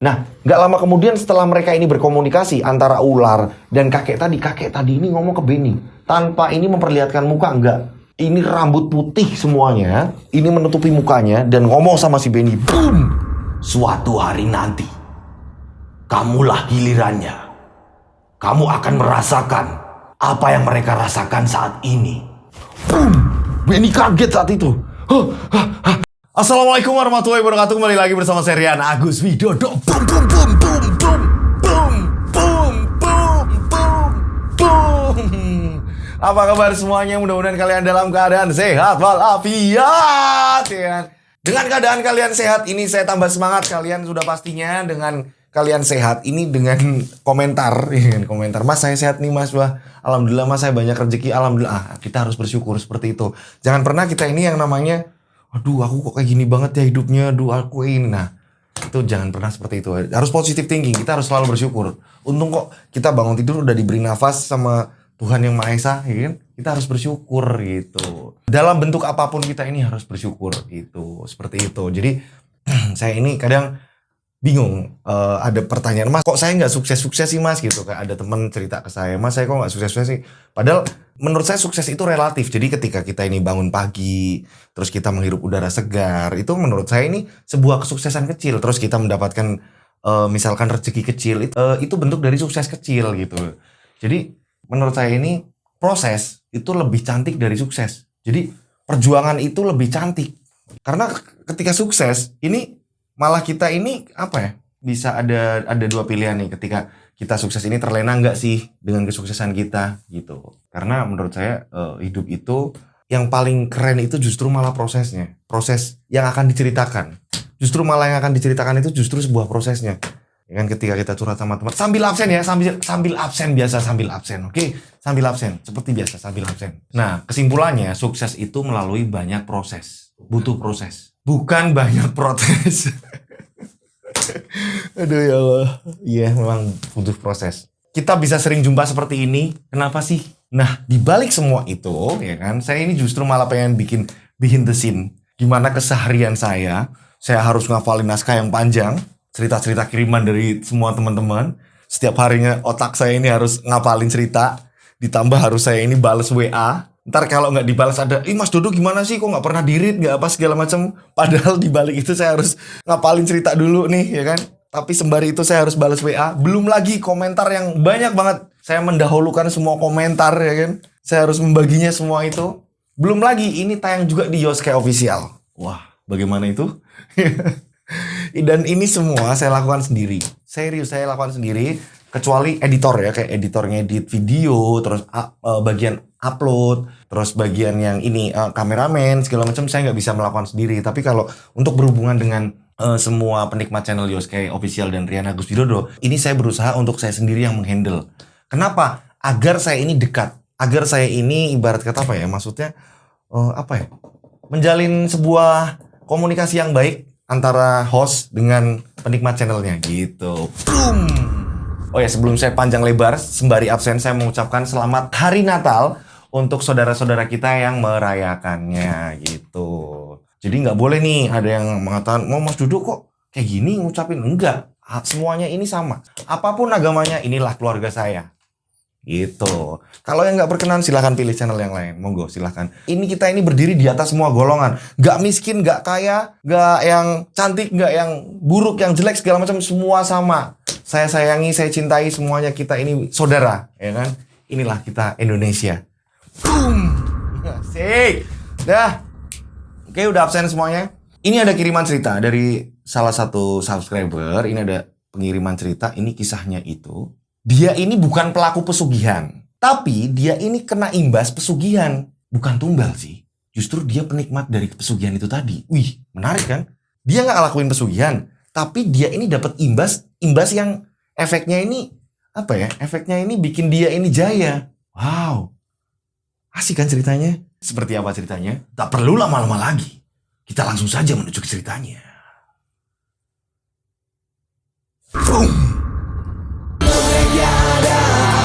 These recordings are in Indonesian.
Nah, nggak lama kemudian setelah mereka ini berkomunikasi antara ular dan kakek tadi ini ngomong ke Benny. Tanpa ini memperlihatkan muka, enggak. Ini rambut putih semuanya, ini menutupi mukanya dan ngomong sama si Benny. Boom! Suatu hari nanti, kamulah gilirannya. Kamu akan merasakan apa yang mereka rasakan saat ini. Boom! Benny kaget saat itu. Assalamualaikum warahmatullahi wabarakatuh. Kembali lagi bersama saya Rian Agus Widodo. Boom boom boom boom boom boom boom boom boom boom. Apa kabar semuanya? Mudah-mudahan kalian dalam keadaan sehat walafiat, ya. Dengan keadaan kalian sehat ini saya tambah semangat. Kalian sudah pastinya dengan kalian sehat ini dengan komentar, Mas saya sehat nih Mas, wah alhamdulillah Mas saya banyak rezeki, alhamdulillah. Kita harus bersyukur seperti itu. Jangan pernah kita ini yang namanya aduh aku kok kayak gini banget ya hidupnya, aduh aku ini. Nah itu jangan pernah seperti itu. Harus positive thinking, kita harus selalu bersyukur. Untung kok kita bangun tidur udah diberi nafas sama Tuhan Yang Maha Esa, ya kan? Kita harus bersyukur gitu. Dalam bentuk apapun kita ini harus bersyukur gitu, seperti itu. Jadi saya ini kadang bingung, ada pertanyaan, Mas kok saya nggak sukses-sukses sih Mas gitu. Kayak ada teman cerita ke saya, Mas saya kok nggak sukses-sukses sih. Padahal menurut saya sukses itu relatif. Jadi ketika kita ini bangun pagi, terus kita menghirup udara segar, itu menurut saya ini sebuah kesuksesan kecil. Terus kita mendapatkan misalkan rezeki kecil, itu bentuk dari sukses kecil gitu. Jadi menurut saya ini proses itu lebih cantik dari sukses. Jadi perjuangan itu lebih cantik. Karena ketika sukses ini malah kita ini apa ya, bisa ada dua pilihan nih. Ketika kita sukses ini terlena nggak sih dengan kesuksesan kita gitu. Karena menurut saya hidup itu yang paling keren itu justru malah prosesnya. Proses yang akan diceritakan. Justru malah yang akan diceritakan itu justru sebuah prosesnya. Ya kan, ketika kita curhat sama teman sambil absen ya, sambil absen biasa, sambil absen. Oke, sambil absen seperti biasa, sambil absen. Nah, kesimpulannya sukses itu melalui banyak proses. Butuh proses. Bukan banyak protes. Aduh ya Allah. Iya, memang butuh proses. Kita bisa sering jumpa seperti ini. Kenapa sih? Nah, dibalik semua itu, ya kan, saya ini justru malah pengen bikin behind the scene. Gimana keseharian saya harus ngafalin naskah yang panjang, cerita-cerita kiriman dari semua teman-teman. Setiap harinya otak saya ini harus ngapalin cerita. Ditambah harus saya ini bales WA. Ntar kalau nggak dibalas ada, Mas Dodo gimana sih, kok nggak pernah di-read, nggak apa segala macam. Padahal dibalik itu saya harus ngapalin cerita dulu nih, ya kan. Tapi sembari itu saya harus balas WA. Belum lagi komentar yang banyak banget. Saya mendahulukan semua komentar, ya kan. Saya harus membaginya semua itu. Belum lagi ini tayang juga di Yosuke Official. Wah, bagaimana itu? Dan ini semua saya lakukan sendiri. Serius, saya lakukan sendiri. Kecuali editor ya, kayak editor ngedit video, terus bagian upload, terus bagian yang ini kameramen, segala macam saya nggak bisa melakukan sendiri. Tapi kalau untuk berhubungan dengan semua penikmat channel Yosuke Official dan Rian Agus Widodo, ini saya berusaha untuk saya sendiri yang menghandle. Kenapa? Agar saya ini dekat. Agar saya ini ibarat kata apa ya, maksudnya apa ya, menjalin sebuah komunikasi yang baik antara host dengan penikmat channelnya gitu. Boom! Oh ya, sebelum saya panjang lebar, sembari absen saya mengucapkan selamat Hari Natal untuk saudara-saudara kita yang merayakannya gitu. Jadi nggak boleh nih ada yang mengatakan, Mas Dodo kok kayak gini ngucapin. Enggak, semuanya ini sama. Apapun agamanya, inilah keluarga saya. Gitu. Kalau yang nggak berkenan silahkan pilih channel yang lain. Monggo silahkan. Ini kita ini berdiri di atas semua golongan. Nggak miskin, nggak kaya, nggak yang cantik, nggak yang buruk, yang jelek segala macam, semua sama. Saya sayangi, saya cintai, semuanya kita ini saudara, ya kan? Inilah kita Indonesia. Boom! Asik. Dah. Oke, udah absen semuanya. Ini ada kiriman cerita dari salah satu subscriber. Ini ada pengiriman cerita. Ini kisahnya itu. Dia ini bukan pelaku pesugihan. Tapi dia ini kena imbas pesugihan. Bukan tumbal sih. Justru dia penikmat dari pesugihan itu tadi. Wih, menarik kan? Dia nggak ngelakuin pesugihan. Tapi dia ini dapat imbas yang efeknya ini apa ya? Efeknya ini bikin dia ini jaya. Wow. Asik kan ceritanya? Seperti apa ceritanya? Tak perlu lama-lama lagi. Kita langsung saja menuju ke ceritanya. Boom.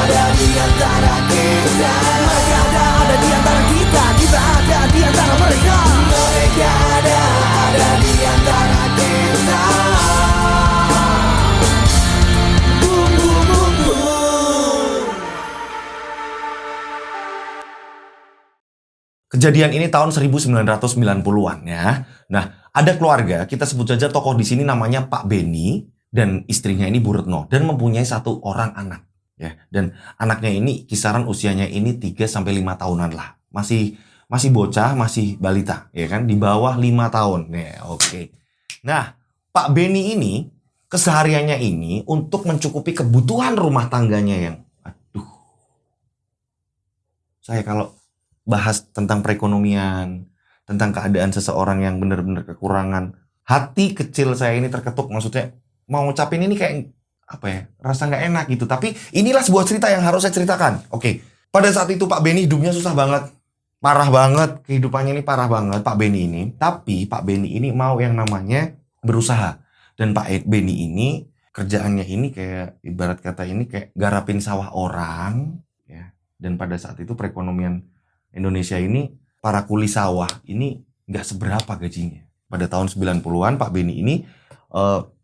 Ada di antara kita. Mereka ada di antara kita. Kita ada di antara mereka. Mereka ada di antara kita. Kejadian ini tahun 1990-an ya. Nah, ada keluarga, kita sebut saja tokoh di sini namanya Pak Beni dan istrinya ini Bu Retno dan mempunyai 1 orang anak ya. Dan anaknya ini kisaran usianya ini 3 sampai 5 tahunan lah. Masih bocah, masih balita ya kan, di bawah 5 tahun. Ya, oke. Nah, Pak Beni ini kesehariannya ini untuk mencukupi kebutuhan rumah tangganya yang saya kalau bahas tentang perekonomian, tentang keadaan seseorang yang benar-benar kekurangan, hati kecil saya ini terketuk. Maksudnya mau ngucapin ini kayak apa ya, rasa nggak enak gitu. Tapi inilah sebuah cerita yang harus saya ceritakan. Oke, pada saat itu Pak Beni hidupnya susah banget, parah banget, kehidupannya ini parah banget Pak Beni ini. Tapi Pak Beni ini mau yang namanya berusaha. Dan Pak Beni ini kerjaannya ini kayak ibarat kata ini kayak garapin sawah orang ya. Dan pada saat itu perekonomian Indonesia ini, para kuli sawah ini nggak seberapa gajinya. Pada tahun 90-an Pak Beni ini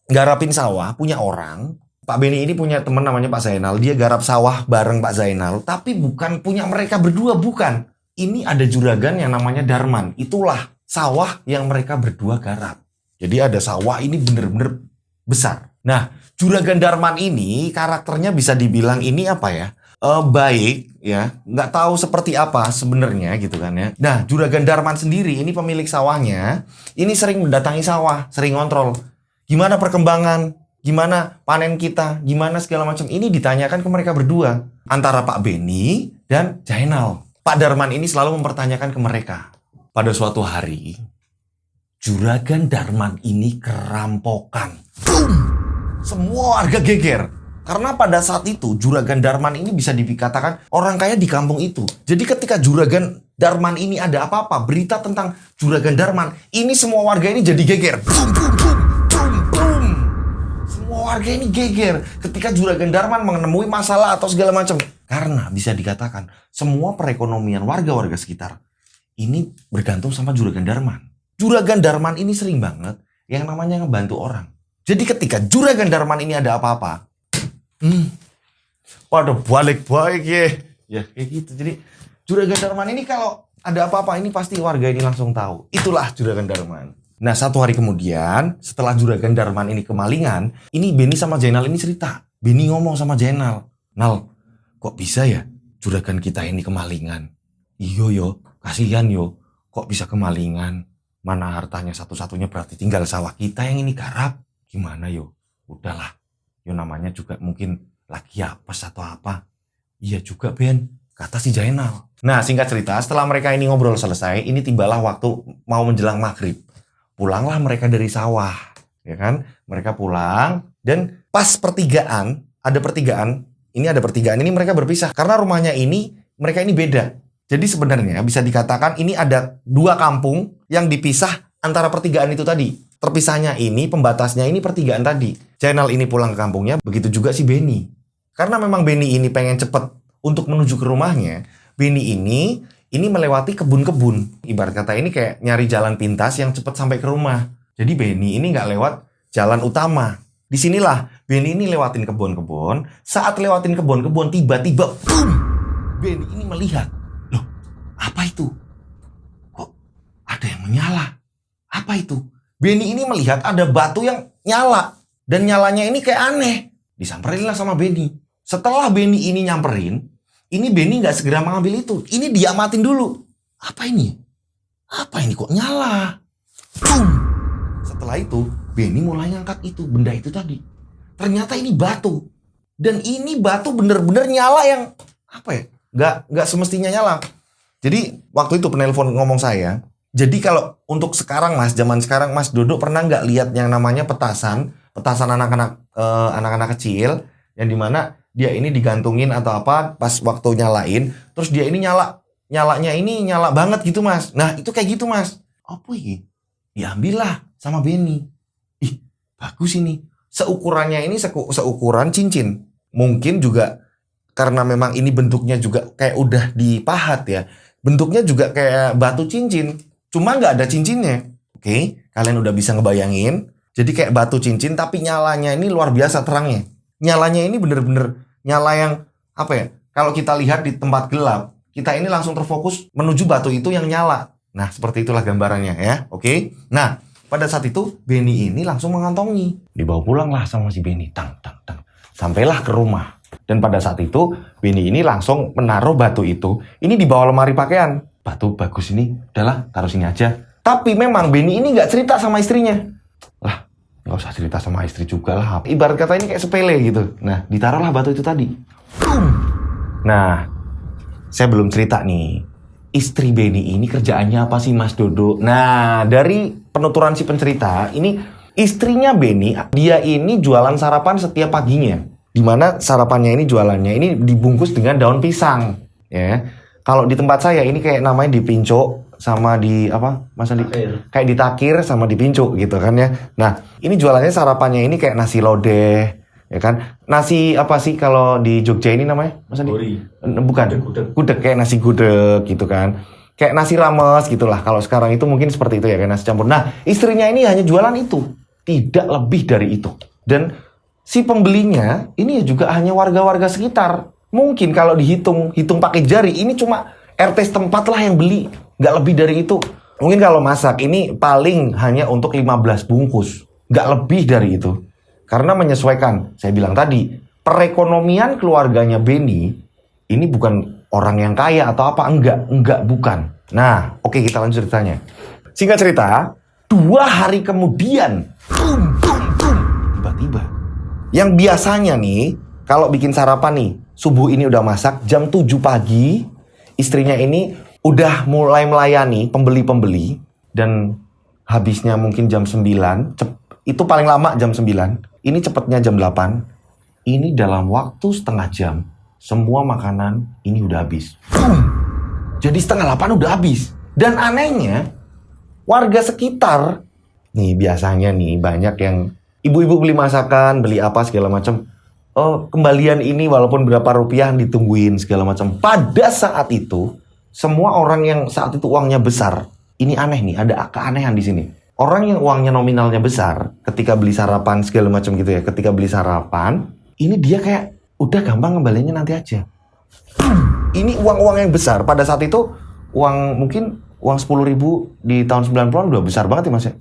garapin sawah, punya orang. Pak Beni ini punya teman namanya Pak Zainal. Dia garap sawah bareng Pak Zainal. Tapi bukan punya mereka berdua, bukan. Ini ada juragan yang namanya Darman. Itulah sawah yang mereka berdua garap. Jadi ada sawah ini bener-bener besar. Nah, juragan Darman ini karakternya bisa dibilang ini apa ya? Baik ya, nggak tahu seperti apa sebenarnya gitu kan ya. Nah, juragan Darman sendiri ini pemilik sawahnya, ini sering mendatangi sawah, sering ngontrol. Gimana perkembangan, gimana panen kita, gimana segala macam. Ini ditanyakan ke mereka berdua antara Pak Beni dan Zainal. Pak Darman ini selalu mempertanyakan ke mereka. Pada suatu hari, juragan Darman ini kerampokan. Boom! Semua warga geger. Karena pada saat itu Juragan Darman ini bisa dikatakan orang kaya di kampung itu. Jadi ketika Juragan Darman ini ada apa-apa, berita tentang Juragan Darman, ini semua warga ini jadi geger. Boom, boom, boom, boom, boom. Semua warga ini geger ketika Juragan Darman menemui masalah atau segala macam. Karena bisa dikatakan semua perekonomian warga-warga sekitar ini bergantung sama Juragan Darman. Juragan Darman ini sering banget yang namanya ngebantu orang. Jadi ketika Juragan Darman ini ada apa-apa, waduh balik-balik ya kayak gitu. Jadi Juragan Darman ini kalau ada apa-apa ini pasti warga ini langsung tahu. Itulah Juragan Darman. Nah, 1 hari kemudian setelah Juragan Darman ini kemalingan, ini Beni sama Zainal ini cerita. Beni ngomong sama Zainal, "Nal, kok bisa ya Juragan kita ini kemalingan?" "Iyo yo, kasihan yo. Kok bisa kemalingan? Mana hartanya satu-satunya berarti tinggal sawah kita yang ini garap. Gimana yo? Udahlah. Yo namanya juga mungkin lagi apes atau apa." "Iya juga Ben," kata si Zainal. Nah, singkat cerita, setelah mereka ini ngobrol selesai, ini tibalah waktu mau menjelang maghrib. Pulanglah mereka dari sawah, ya kan? Mereka pulang dan pas pertigaan, ada pertigaan ini mereka berpisah karena rumahnya ini mereka ini beda. Jadi sebenarnya bisa dikatakan ini ada 2 kampung yang dipisah antara pertigaan itu tadi. Terpisahnya ini, pembatasnya ini pertigaan tadi. Zainal ini pulang ke kampungnya, begitu juga si Beni. Karena memang Beni ini pengen cepet untuk menuju ke rumahnya, Beni ini melewati kebun-kebun. Ibarat kata ini kayak nyari jalan pintas yang cepet sampai ke rumah. Jadi Beni ini nggak lewat jalan utama. Disinilah Beni ini lewatin kebun-kebun. Saat lewatin kebun-kebun, tiba-tiba, boom! Beni ini melihat, loh, apa itu? Kok ada yang menyala? Apa itu? Beni ini melihat ada batu yang nyala. Dan nyalanya ini kayak aneh. Disamperin lah sama Beni. Setelah Beni ini nyamperin, ini Beni gak segera mengambil itu. Ini diamatin dulu. Apa ini? Apa ini kok nyala? Boom! Setelah itu, Beni mulai ngangkat itu, benda itu tadi. Ternyata ini batu. Dan ini batu bener-bener nyala yang, apa ya? Gak semestinya nyala. Jadi, waktu itu penelpon ngomong saya, jadi kalau untuk sekarang Mas, zaman sekarang Mas Dodo pernah nggak lihat yang namanya petasan anak-anak kecil yang dimana dia ini digantungin atau apa pas waktu nyalain, terus dia ini nyalanya ini nyala banget gitu Mas. Nah itu kayak gitu Mas. Apa ini? Diambillah sama Beni. Ih bagus ini. Seukurannya ini seukuran cincin. Mungkin juga karena memang ini bentuknya juga kayak udah dipahat ya. Bentuknya juga kayak batu cincin. Cuma nggak ada cincinnya. Oke, kalian udah bisa ngebayangin. Jadi kayak batu cincin tapi nyalanya ini luar biasa terangnya. Nyalanya ini bener-bener nyala yang apa ya? Kalau kita lihat di tempat gelap, kita ini langsung terfokus menuju batu itu yang nyala. Nah, seperti itulah gambarannya ya. Oke. Nah, pada saat itu Benny ini langsung mengantongi. Dibawa pulanglah sama si Benny. Tang. Sampailah ke rumah. Dan pada saat itu Benny ini langsung menaruh batu itu. Ini di bawah lemari pakaian. Batu bagus ini, udahlah taruh sini aja. Tapi memang Benny ini nggak cerita sama istrinya. Lah, nggak usah cerita sama istri juga lah. Ibarat kata ini kayak sepele gitu. Nah, ditaruhlah batu itu tadi. Nah, saya belum cerita nih. Istri Benny ini kerjaannya apa sih Mas Dodo? Nah, dari penuturan si pencerita, ini istrinya Benny, dia ini jualan sarapan setiap paginya. Dimana sarapannya ini jualannya ini dibungkus dengan daun pisang. Ya, kalau di tempat saya ini kayak namanya dipinco sama di apa? Masa di kayak ditakir sama dipinco gitu kan ya. Nah, ini jualannya sarapannya ini kayak nasi lodeh, ya kan? Nasi apa sih kalau di Jogja ini namanya? Masa di bukan. Gudeg kayak nasi gudeg gitu kan. Kayak nasi rames gitulah. Kalau sekarang itu mungkin seperti itu ya, kayak nasi campur. Nah, istrinya ini hanya jualan itu. Tidak lebih dari itu. Dan si pembelinya ini juga hanya warga-warga sekitar. Mungkin kalau hitung pakai jari, ini cuma RT setempat lah yang beli. Nggak lebih dari itu. Mungkin kalau masak, ini paling hanya untuk 15 bungkus. Nggak lebih dari itu. Karena menyesuaikan, saya bilang tadi, perekonomian keluarganya Benny, ini bukan orang yang kaya atau apa. Enggak, bukan. Nah, oke, kita lanjut ceritanya. Singkat cerita, 2 hari kemudian, tiba-tiba. Yang biasanya nih, kalau bikin sarapan nih, subuh ini udah masak, jam 7 pagi, istrinya ini udah mulai melayani pembeli-pembeli, dan habisnya mungkin jam 9, itu paling lama jam 9, ini cepetnya jam 8, ini dalam waktu setengah jam, semua makanan ini udah habis. Jadi setengah 8 udah habis. Dan anehnya, warga sekitar, nih biasanya nih banyak yang ibu-ibu beli masakan, beli apa segala macam. Oh, kembalian ini walaupun berapa rupiah ditungguin segala macam. Pada saat itu, semua orang yang saat itu uangnya besar, ini aneh nih, ada keanehan di sini. Orang yang uangnya nominalnya besar, ketika beli sarapan segala macam gitu ya, ketika beli sarapan, ini dia kayak udah gampang kembaliannya nanti aja. Ini uang-uang yang besar. Pada saat itu mungkin uang 10.000 di tahun 90-an udah besar banget ya Mas ya.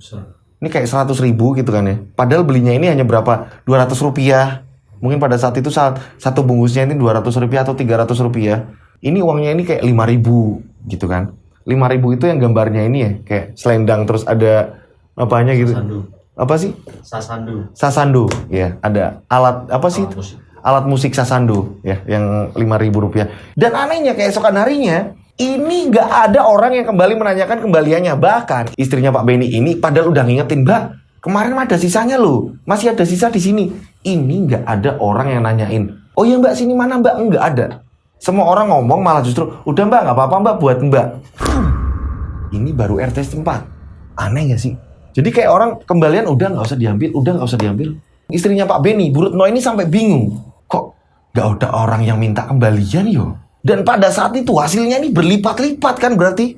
Ini kayak 100.000 gitu kan ya. Padahal belinya ini hanya berapa? 200 rupiah. Mungkin pada saat itu satu bungkusnya ini 200 rupiah atau 300 rupiah. Ini uangnya ini kayak 5.000 gitu kan. 5.000 itu yang gambarnya ini ya. Kayak selendang terus ada apanya gitu. Sasandu. Apa sih? Sasandu. Ya, ada alat apa sih? Alat musik sasandu ya, yang 5.000 rupiah. Dan anehnya keesokan harinya, ini nggak ada orang yang kembali menanyakan kembaliannya. Bahkan istrinya Pak Benny ini padahal udah ngingetin, Mbak, kemarin ada sisanya loh, masih ada sisa di sini. Ini nggak ada orang yang nanyain, oh ya Mbak, sini mana Mbak? Nggak ada. Semua orang ngomong malah justru, udah Mbak, nggak apa-apa Mbak, buat Mbak. Ini baru RT setempat. Aneh nggak sih? Jadi kayak orang kembalian udah nggak usah diambil. Istrinya Pak Benny, Bu Retno ini sampai bingung. Kok nggak ada orang yang minta kembalian yo? Dan pada saat itu hasilnya ini berlipat-lipat kan berarti.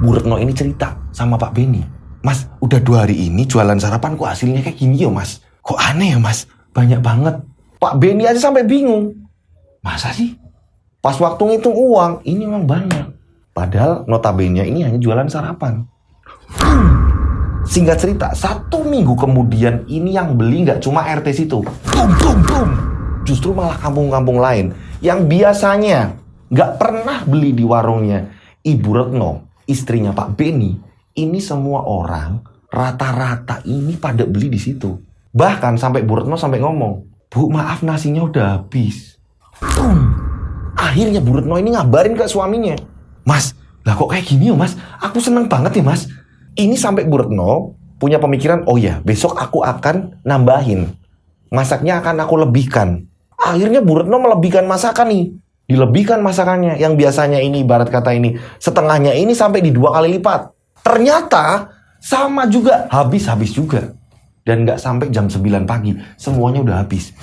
Bu Retno ini cerita sama Pak Benny. Mas, udah 2 hari ini jualan sarapan kok hasilnya kayak gini yo Mas. Kok aneh ya Mas? Banyak banget. Pak Benny aja sampai bingung. Masa sih? Pas waktu ngitung uang, ini memang banyak. Padahal notabene ini hanya jualan sarapan. Singkat cerita, 1 minggu kemudian ini yang beli nggak cuma RT situ. Justru malah kampung-kampung lain yang biasanya nggak pernah beli di warungnya Ibu Retno, istrinya Pak Benny. Ini semua orang rata-rata ini pada beli di situ. Bahkan sampai Bu Retno sampai ngomong, Bu, maaf nasinya udah habis. Akhirnya Bu Retno ini ngabarin ke suaminya, Mas, lah kok kayak gini ya Mas? Aku seneng banget ya Mas. Ini sampai Bu Retno punya pemikiran, oh ya besok aku akan nambahin. Masaknya akan aku lebihkan. Akhirnya Bu Retno melebihkan masakan nih. Dilebihkan masakannya. Yang biasanya ini ibarat kata ini setengahnya ini sampai di 2 kali lipat. Ternyata sama juga. Habis juga. Dan gak sampai jam 9 pagi. Semuanya udah habis.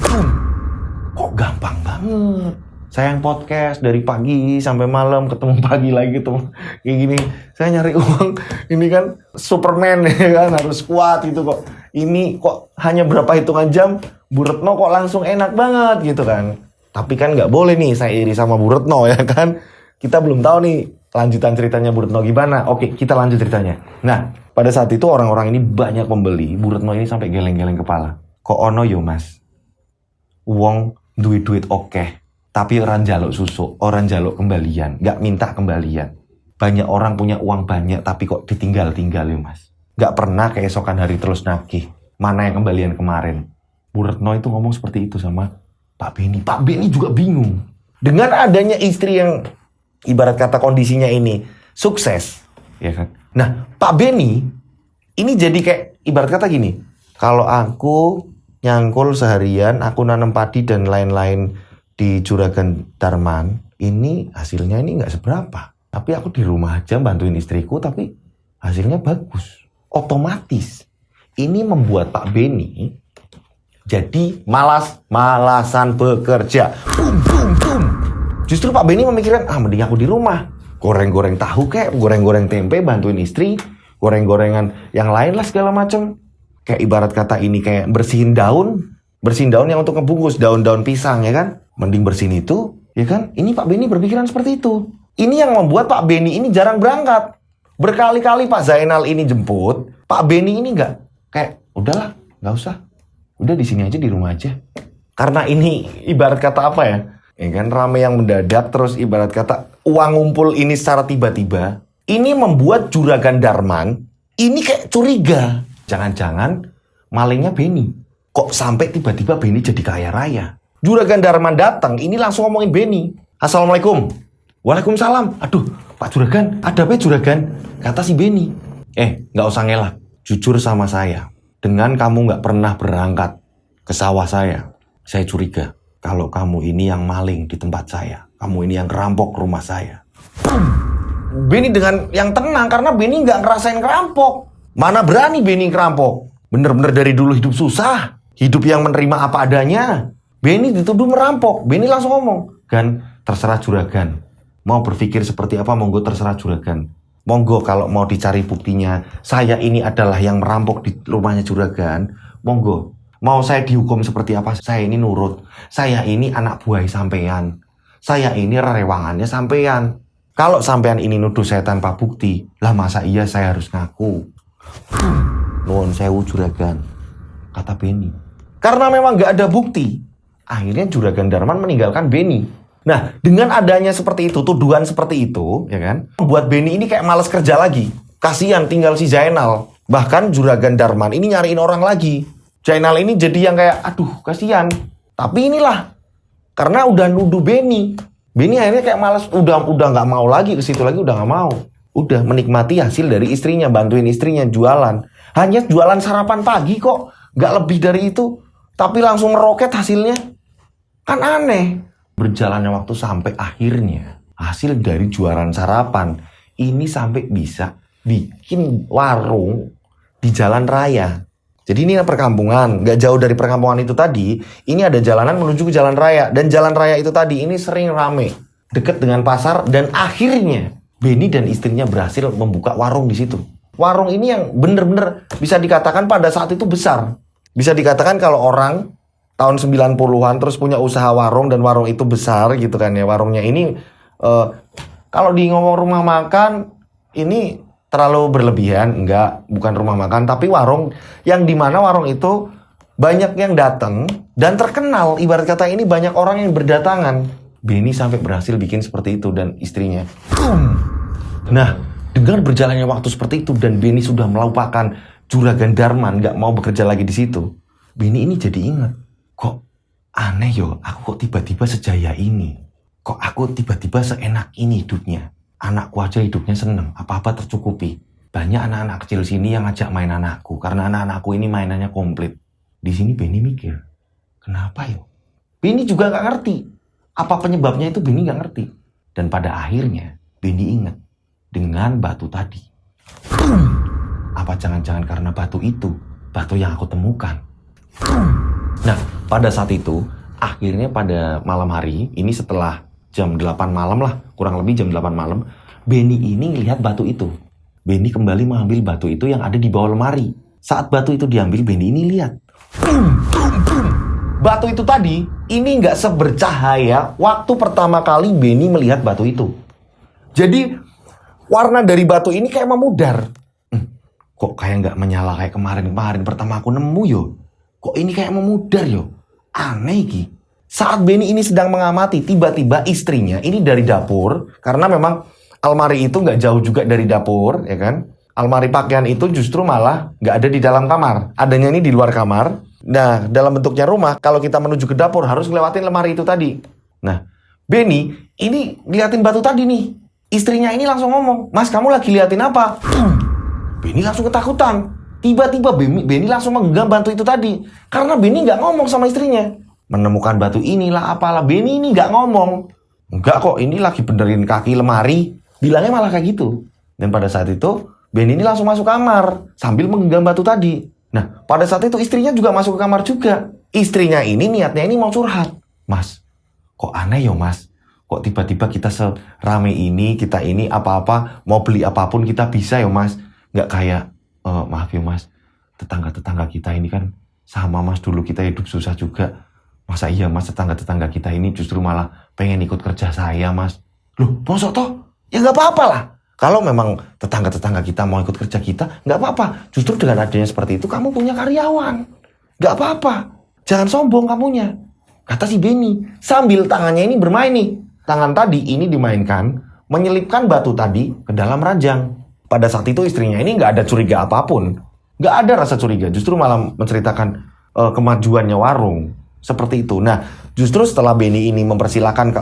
Kok gampang banget. Saya yang podcast dari pagi sampai malam, ketemu pagi lagi, ketemu kayak gini. Saya nyari uang, ini kan Superman ya kan, harus kuat gitu kok. Ini kok hanya berapa hitungan jam, Bu Retno kok langsung enak banget gitu kan. Tapi kan nggak boleh nih saya iri sama Bu Retno ya kan. kita belum tahu nih lanjutan ceritanya Bu Retno gimana. Oke, kita lanjut ceritanya. Nah, pada saat itu orang-orang ini banyak pembeli. Bu Retno ini sampai geleng-geleng kepala. Kok ono yo mas? Wong duit-duit oke. Tapi orang jaluk susuk, orang jaluk kembalian. Gak minta kembalian. Banyak orang punya uang banyak tapi kok ditinggal-tinggal yo mas. Gak pernah keesokan hari terus nagih. Mana yang kembalian kemarin? Bu Retno itu ngomong seperti itu sama Pak Beni. Pak Beni juga bingung. Dengan adanya istri yang ibarat kata kondisinya ini sukses, ya kan? Nah, Pak Beni ini jadi kayak ibarat kata gini. Kalau aku nyangkul seharian, aku nanam padi dan lain-lain di Juragan Darman, ini hasilnya ini nggak seberapa. Tapi aku di rumah aja bantuin istriku, tapi hasilnya bagus. Otomatis ini membuat Pak Beni jadi malasan bekerja. Bum, bum, bum. Justru Pak Beni memikirkan, mending aku di rumah. Goreng-goreng tahu kek, goreng-goreng tempe, bantuin istri, goreng-gorengan yang lain lah segala macam. Kayak ibarat kata ini kayak bersihin daun yang untuk ngebungkus, daun-daun pisang ya kan. Mending bersihin itu, ya kan. Ini Pak Beni berpikiran seperti itu. Ini yang membuat Pak Beni ini jarang berangkat. Berkali-kali Pak Zainal ini jemput, Pak Beni ini nggak kayak, udahlah, nggak usah. Udah di sini aja, di rumah aja. Karena ini ibarat kata apa ya? Ya kan, rame yang mendadak, terus ibarat kata uang ngumpul ini secara tiba-tiba. Ini membuat Juragan Darman ini kayak curiga. Jangan-jangan malingnya Beni. Kok sampai tiba-tiba Beni jadi kaya raya? Juragan Darman datang, ini langsung ngomongin Beni. Assalamualaikum. Waalaikumsalam. Aduh, Pak Juragan, ada apa Juragan? Kata si Beni. Nggak usah ngelak. Jujur sama saya. Dengan kamu nggak pernah berangkat ke sawah saya curiga. Kalau kamu ini yang maling di tempat saya. Kamu ini yang kerampok rumah saya. Beni dengan yang tenang karena Beni nggak ngerasain kerampok. Mana berani Beni kerampok. Bener-bener dari dulu hidup susah. Hidup yang menerima apa adanya. Beni dituduh merampok. Beni langsung ngomong. Gan, terserah Juragan. Mau berpikir seperti apa, monggo terserah Juragan. Monggo kalau mau dicari buktinya. Saya ini adalah yang merampok di rumahnya Juragan. Monggo. Mau saya dihukum seperti apa, saya ini nurut. Saya ini anak buah sampean. Saya ini rewangannya sampean. Kalau sampean ini nuduh saya tanpa bukti, lah masa iya saya harus ngaku? Nuwun sewu Juragan, kata Beni. Karena memang gak ada bukti, akhirnya Juragan Darman meninggalkan Beni. Nah, dengan adanya seperti itu, tuduhan seperti itu, ya kan, membuat Beni ini kayak malas kerja lagi. Kasihan tinggal si Zainal. Bahkan Juragan Darman ini nyariin orang lagi. Zainal ini jadi yang kayak, aduh kasihan. Tapi inilah, karena udah nuduh Beni. Beni akhirnya kayak malas, udah nggak mau lagi ke situ lagi, udah nggak mau. Udah menikmati hasil dari istrinya, bantuin istrinya jualan. Hanya jualan sarapan pagi kok, nggak lebih dari itu. Tapi langsung meroket hasilnya. Kan aneh. Berjalannya waktu sampai akhirnya hasil dari jualan sarapan ini sampai bisa bikin warung di jalan raya. Jadi ini perkampungan, gak jauh dari perkampungan itu tadi, ini ada jalanan menuju ke jalan raya. Dan jalan raya itu tadi ini sering rame, deket dengan pasar. Dan akhirnya Beni dan istrinya berhasil membuka warung di situ. Warung ini yang bener-bener bisa dikatakan pada saat itu besar. Bisa dikatakan kalau orang tahun 90-an terus punya usaha warung dan warung itu besar gitu kan ya. Warungnya ini kalau di ngomong rumah makan ini terlalu berlebihan, enggak, bukan rumah makan, tapi warung yang dimana warung itu banyak yang datang dan terkenal. Ibarat kata ini banyak orang yang berdatangan. Beni sampai berhasil bikin seperti itu dan istrinya. Nah, dengan berjalannya waktu seperti itu dan Beni sudah melupakan Juragan Darman, nggak mau bekerja lagi di situ. Beni ini jadi ingat, kok aneh yo, aku kok tiba-tiba sejaya ini. Kok aku tiba-tiba seenak ini hidupnya. Anakku aja hidupnya seneng, apa-apa tercukupi. Banyak anak-anak kecil sini yang ngajak main anakku, karena anak-anakku ini mainannya komplit. Di sini Beni mikir, kenapa yo? Beni juga nggak ngerti. Apa penyebabnya itu Beni nggak ngerti. Dan pada akhirnya Beni ingat dengan batu tadi. Apa jangan-jangan karena batu itu, batu yang aku temukan. Nah, pada saat itu, akhirnya pada malam hari, ini setelah jam 8 malam lah, kurang lebih jam 8 malam, Beni ini lihat batu itu. Beni kembali mengambil batu itu yang ada di bawah lemari. Saat batu itu diambil, Beni ini lihat. Batu itu tadi, ini nggak sebercahaya waktu pertama kali Beni melihat batu itu. Jadi warna dari batu ini kayak memudar. Kok kayak nggak menyala kayak kemarin pertama aku nemu yo. Kok ini kayak memudar yo. Aneh Ki. Saat Benny ini sedang mengamati, tiba-tiba istrinya ini dari dapur, karena memang almari itu nggak jauh juga dari dapur, ya kan? Almari pakaian itu justru malah nggak ada di dalam kamar, adanya ini di luar kamar. Nah, dalam bentuknya rumah, kalau kita menuju ke dapur harus ngelewatin lemari itu tadi. Nah, Benny ini liatin batu tadi nih. Istrinya ini langsung ngomong, "Mas, kamu lagi liatin apa?" Benny langsung ketakutan. Tiba-tiba Benny langsung menggenggam batu itu tadi. Karena Benny nggak ngomong sama istrinya. Menemukan batu inilah apalah, Benny ini nggak ngomong. Enggak kok, ini lagi benerin kaki lemari. Bilangnya malah kayak gitu. Dan pada saat itu, Benny ini langsung masuk kamar sambil menggenggam batu tadi. Nah, pada saat itu istrinya juga masuk ke kamar juga. Istrinya ini niatnya ini mau curhat. "Mas, kok aneh ya Mas? Kok tiba-tiba kita serame ini, kita ini apa-apa, mau beli apapun kita bisa ya Mas? Nggak kayak, maaf ya Mas, tetangga-tetangga kita ini kan sama Mas, dulu kita hidup susah juga. Masa iya Mas, tetangga-tetangga kita ini justru malah pengen ikut kerja saya Mas." "Loh, masa toh? Ya nggak apa-apa lah. Kalau memang tetangga-tetangga kita mau ikut kerja kita, nggak apa-apa. Justru dengan adanya seperti itu, kamu punya karyawan. Nggak apa-apa. Jangan sombong kamunya," kata si Benny. Sambil tangannya ini bermain nih. Tangan tadi ini dimainkan, menyelipkan batu tadi ke dalam ranjang. Pada saat itu istrinya ini nggak ada curiga apapun. Nggak ada rasa curiga, justru malah menceritakan kemajuannya warung. Seperti itu. Nah, justru setelah Benny ini mempersilahkan,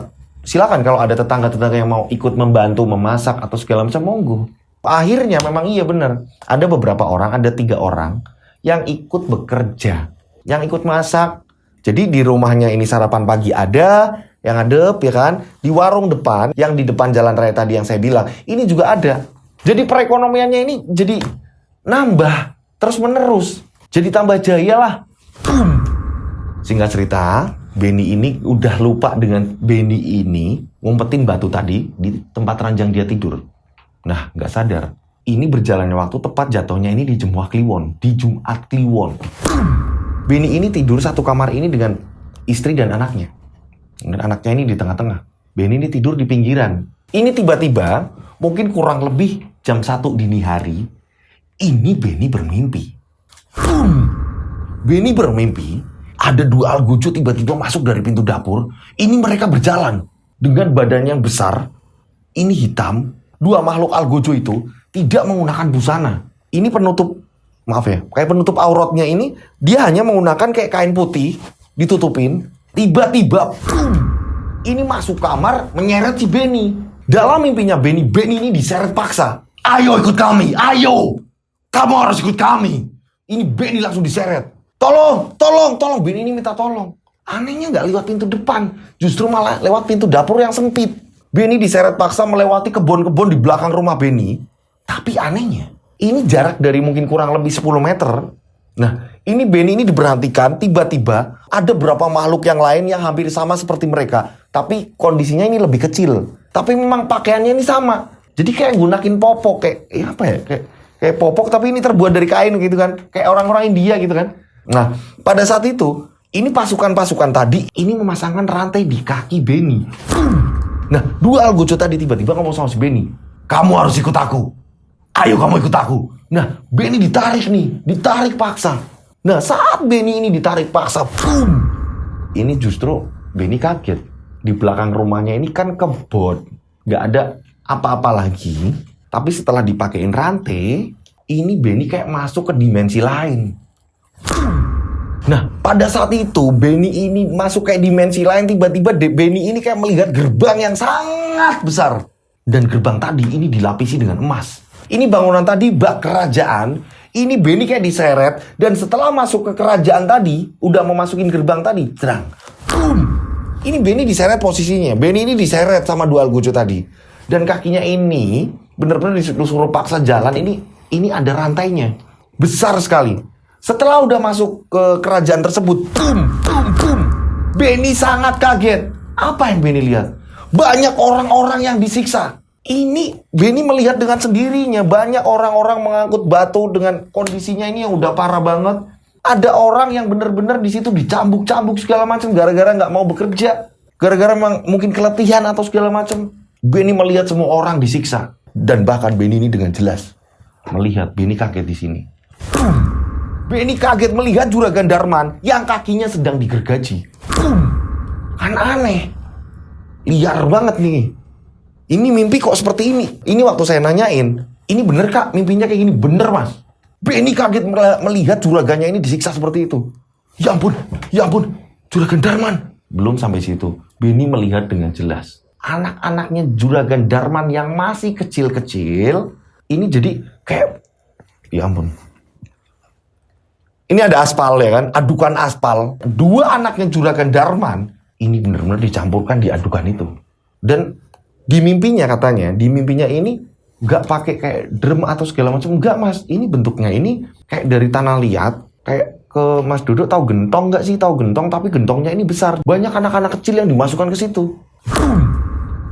silakan kalau ada tetangga-tetangga yang mau ikut membantu memasak atau segala macam, monggo. Akhirnya memang iya benar. Ada beberapa orang, ada 3 orang yang ikut bekerja, yang ikut masak. Jadi di rumahnya ini sarapan pagi ada, yang adep ya kan. Di warung depan, yang di depan jalan raya tadi yang saya bilang, ini juga ada. Jadi perekonomiannya ini jadi nambah terus menerus. Jadi tambah jaya lah. Singkat cerita, Benny ini udah lupa dengan Benny ini ngumpetin batu tadi di tempat ranjang dia tidur. Nah, nggak sadar. Ini berjalannya waktu tepat jatuhnya ini di Jumat Kliwon. Di Jumat Kliwon. Benny ini tidur satu kamar ini dengan istri dan anaknya. Dan anaknya ini di tengah-tengah. Benny ini tidur di pinggiran. Ini tiba-tiba, mungkin kurang lebih jam 1 dini hari, ini Benny bermimpi. Benny bermimpi, ada 2 algojo tiba-tiba masuk dari pintu dapur. Ini mereka berjalan dengan badan yang besar. Ini hitam. 2 makhluk algojo itu tidak menggunakan busana. Ini penutup, maaf ya, kayak penutup auratnya ini. Dia hanya menggunakan kayak kain putih, ditutupin. Tiba-tiba, ini masuk kamar, menyeret si Benny. Dalam mimpinya Benny ini diseret paksa. "Ayo ikut kami, ayo. Kamu harus ikut kami." Ini Benny langsung diseret. Tolong. Benny ini minta tolong. Anehnya nggak lewat pintu depan. Justru malah lewat pintu dapur yang sempit. Benny diseret paksa melewati kebun-kebun di belakang rumah Benny. Tapi anehnya, ini jarak dari mungkin kurang lebih 10 meter. Nah, ini Benny ini diberhentikan. Tiba-tiba ada beberapa makhluk yang lain yang hampir sama seperti mereka. Tapi kondisinya ini lebih kecil. Tapi memang pakaiannya ini sama. Jadi kayak gunakin popok. Kayak popok tapi ini terbuat dari kain gitu kan. Kayak orang-orang India gitu kan. Nah, pada saat itu, ini pasukan-pasukan tadi, ini memasangkan rantai di kaki Benny. Nah, 2 algojo tadi tiba-tiba ngomong sama si Benny, "Kamu harus ikut aku. Ayo kamu ikut aku." Nah, Benny ditarik paksa. Nah, saat Benny ini ditarik paksa, ini justru Benny kaget. Di belakang rumahnya ini kan kebun, nggak ada apa-apa lagi. Tapi setelah dipakein rantai, ini Benny kayak masuk ke dimensi lain. Nah, pada saat itu Benny ini masuk kayak dimensi lain. Tiba-tiba Benny ini kayak melihat gerbang yang sangat besar. Dan gerbang tadi ini dilapisi dengan emas. Ini bangunan tadi bak kerajaan. Ini Benny kayak diseret. Dan setelah masuk ke kerajaan tadi, udah mau masukin gerbang tadi, terang. Ini Benny diseret posisinya. Benny ini diseret sama 2 algojo tadi. Dan kakinya ini benar-benar disuruh paksa jalan. Ini ada rantainya. Besar sekali. Setelah udah masuk ke kerajaan tersebut, Benny sangat kaget. Apa yang Benny lihat? Banyak orang-orang yang disiksa. Ini Benny melihat dengan sendirinya. Banyak orang-orang mengangkut batu dengan kondisinya ini yang udah parah banget. Ada orang yang benar-benar di situ dicambuk-cambuk segala macam gara-gara nggak mau bekerja. Gara-gara mungkin keletihan atau segala macam. Benny melihat semua orang disiksa. Dan bahkan Benny ini dengan jelas melihat, Benny kaget di sini. Benny kaget melihat Juragan Darman yang kakinya sedang digergaji. Kan aneh. Liar banget nih. Ini mimpi kok seperti ini. Ini waktu saya nanyain, ini bener kak mimpinya kayak gini? Bener mas. Benny kaget melihat juragannya ini disiksa seperti itu. Ya ampun, Juragan Darman. Belum sampai situ, Benny melihat dengan jelas anak-anaknya Juragan Darman yang masih kecil-kecil, ini jadi kayak, ya ampun. Ini ada aspal ya kan, adukan aspal. Dua anaknya Juragan Darman, ini benar-benar dicampurkan di adukan itu. Dan di mimpinya katanya, di mimpinya ini nggak pakai kayak drum atau segala macam, nggak mas. Ini bentuknya ini kayak dari tanah liat, kayak ke Mas Dodo tahu gentong nggak sih? Tahu gentong, tapi gentongnya ini besar. Banyak anak-anak kecil yang dimasukkan ke situ.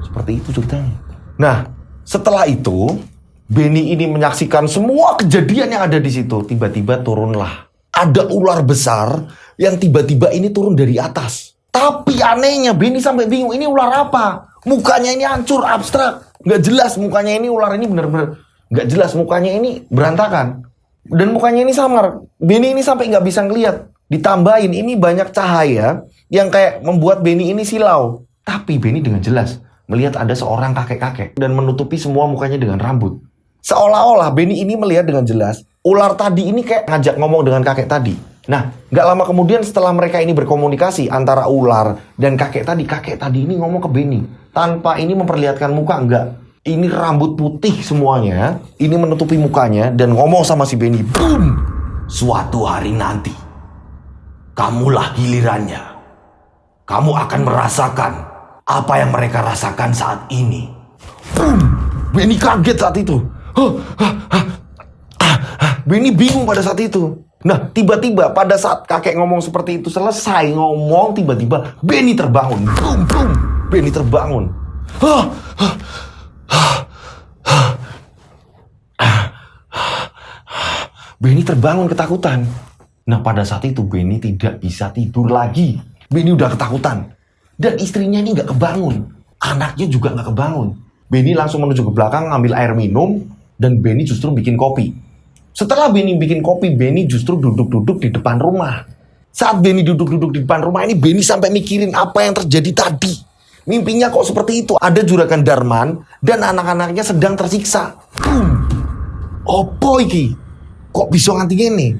Seperti itu ceritanya. Nah, setelah itu Benny ini menyaksikan semua kejadian yang ada di situ. Tiba-tiba turunlah ada ular besar yang tiba-tiba ini turun dari atas. Tapi anehnya Benny sampai bingung, ini ular apa? Mukanya ini hancur, abstrak, nggak jelas mukanya ini. Ular ini benar-benar nggak jelas mukanya, ini berantakan. Dan mukanya ini samar. Benny ini sampai nggak bisa ngelihat. Ditambahin ini banyak cahaya yang kayak membuat Benny ini silau. Tapi Benny dengan jelas melihat ada seorang kakek-kakek dan menutupi semua mukanya dengan rambut. Seolah-olah Benny ini melihat dengan jelas ular tadi ini kayak ngajak ngomong dengan kakek tadi. Nah, nggak lama kemudian setelah mereka ini berkomunikasi antara ular dan kakek tadi ini ngomong ke Benny tanpa ini memperlihatkan muka, enggak. Ini rambut putih semuanya, ini menutupi mukanya dan ngomong sama si Benny. Boom! Suatu hari nanti, kamulah gilirannya. Kamu akan merasakan apa yang mereka rasakan saat ini. Boom! Benny kaget saat itu. Benny bingung pada saat itu. Nah, tiba-tiba pada saat kakek ngomong seperti itu selesai ngomong, tiba-tiba Benny terbangun. Boom, boom. Benny terbangun. Benny terbangun ketakutan. Nah, pada saat itu Benny tidak bisa tidur lagi. Benny udah ketakutan. Dan istrinya ini gak kebangun. Anaknya juga gak kebangun. Benny langsung menuju ke belakang ngambil air minum. Dan Benny justru bikin kopi. Setelah Benny bikin kopi, Benny justru duduk-duduk di depan rumah. Saat Benny duduk-duduk di depan rumah ini, Benny sampai mikirin apa yang terjadi tadi. Mimpinya kok seperti itu. Ada Juragan Darman dan anak-anaknya sedang tersiksa. Opo iki? Kok bisa nganti gini?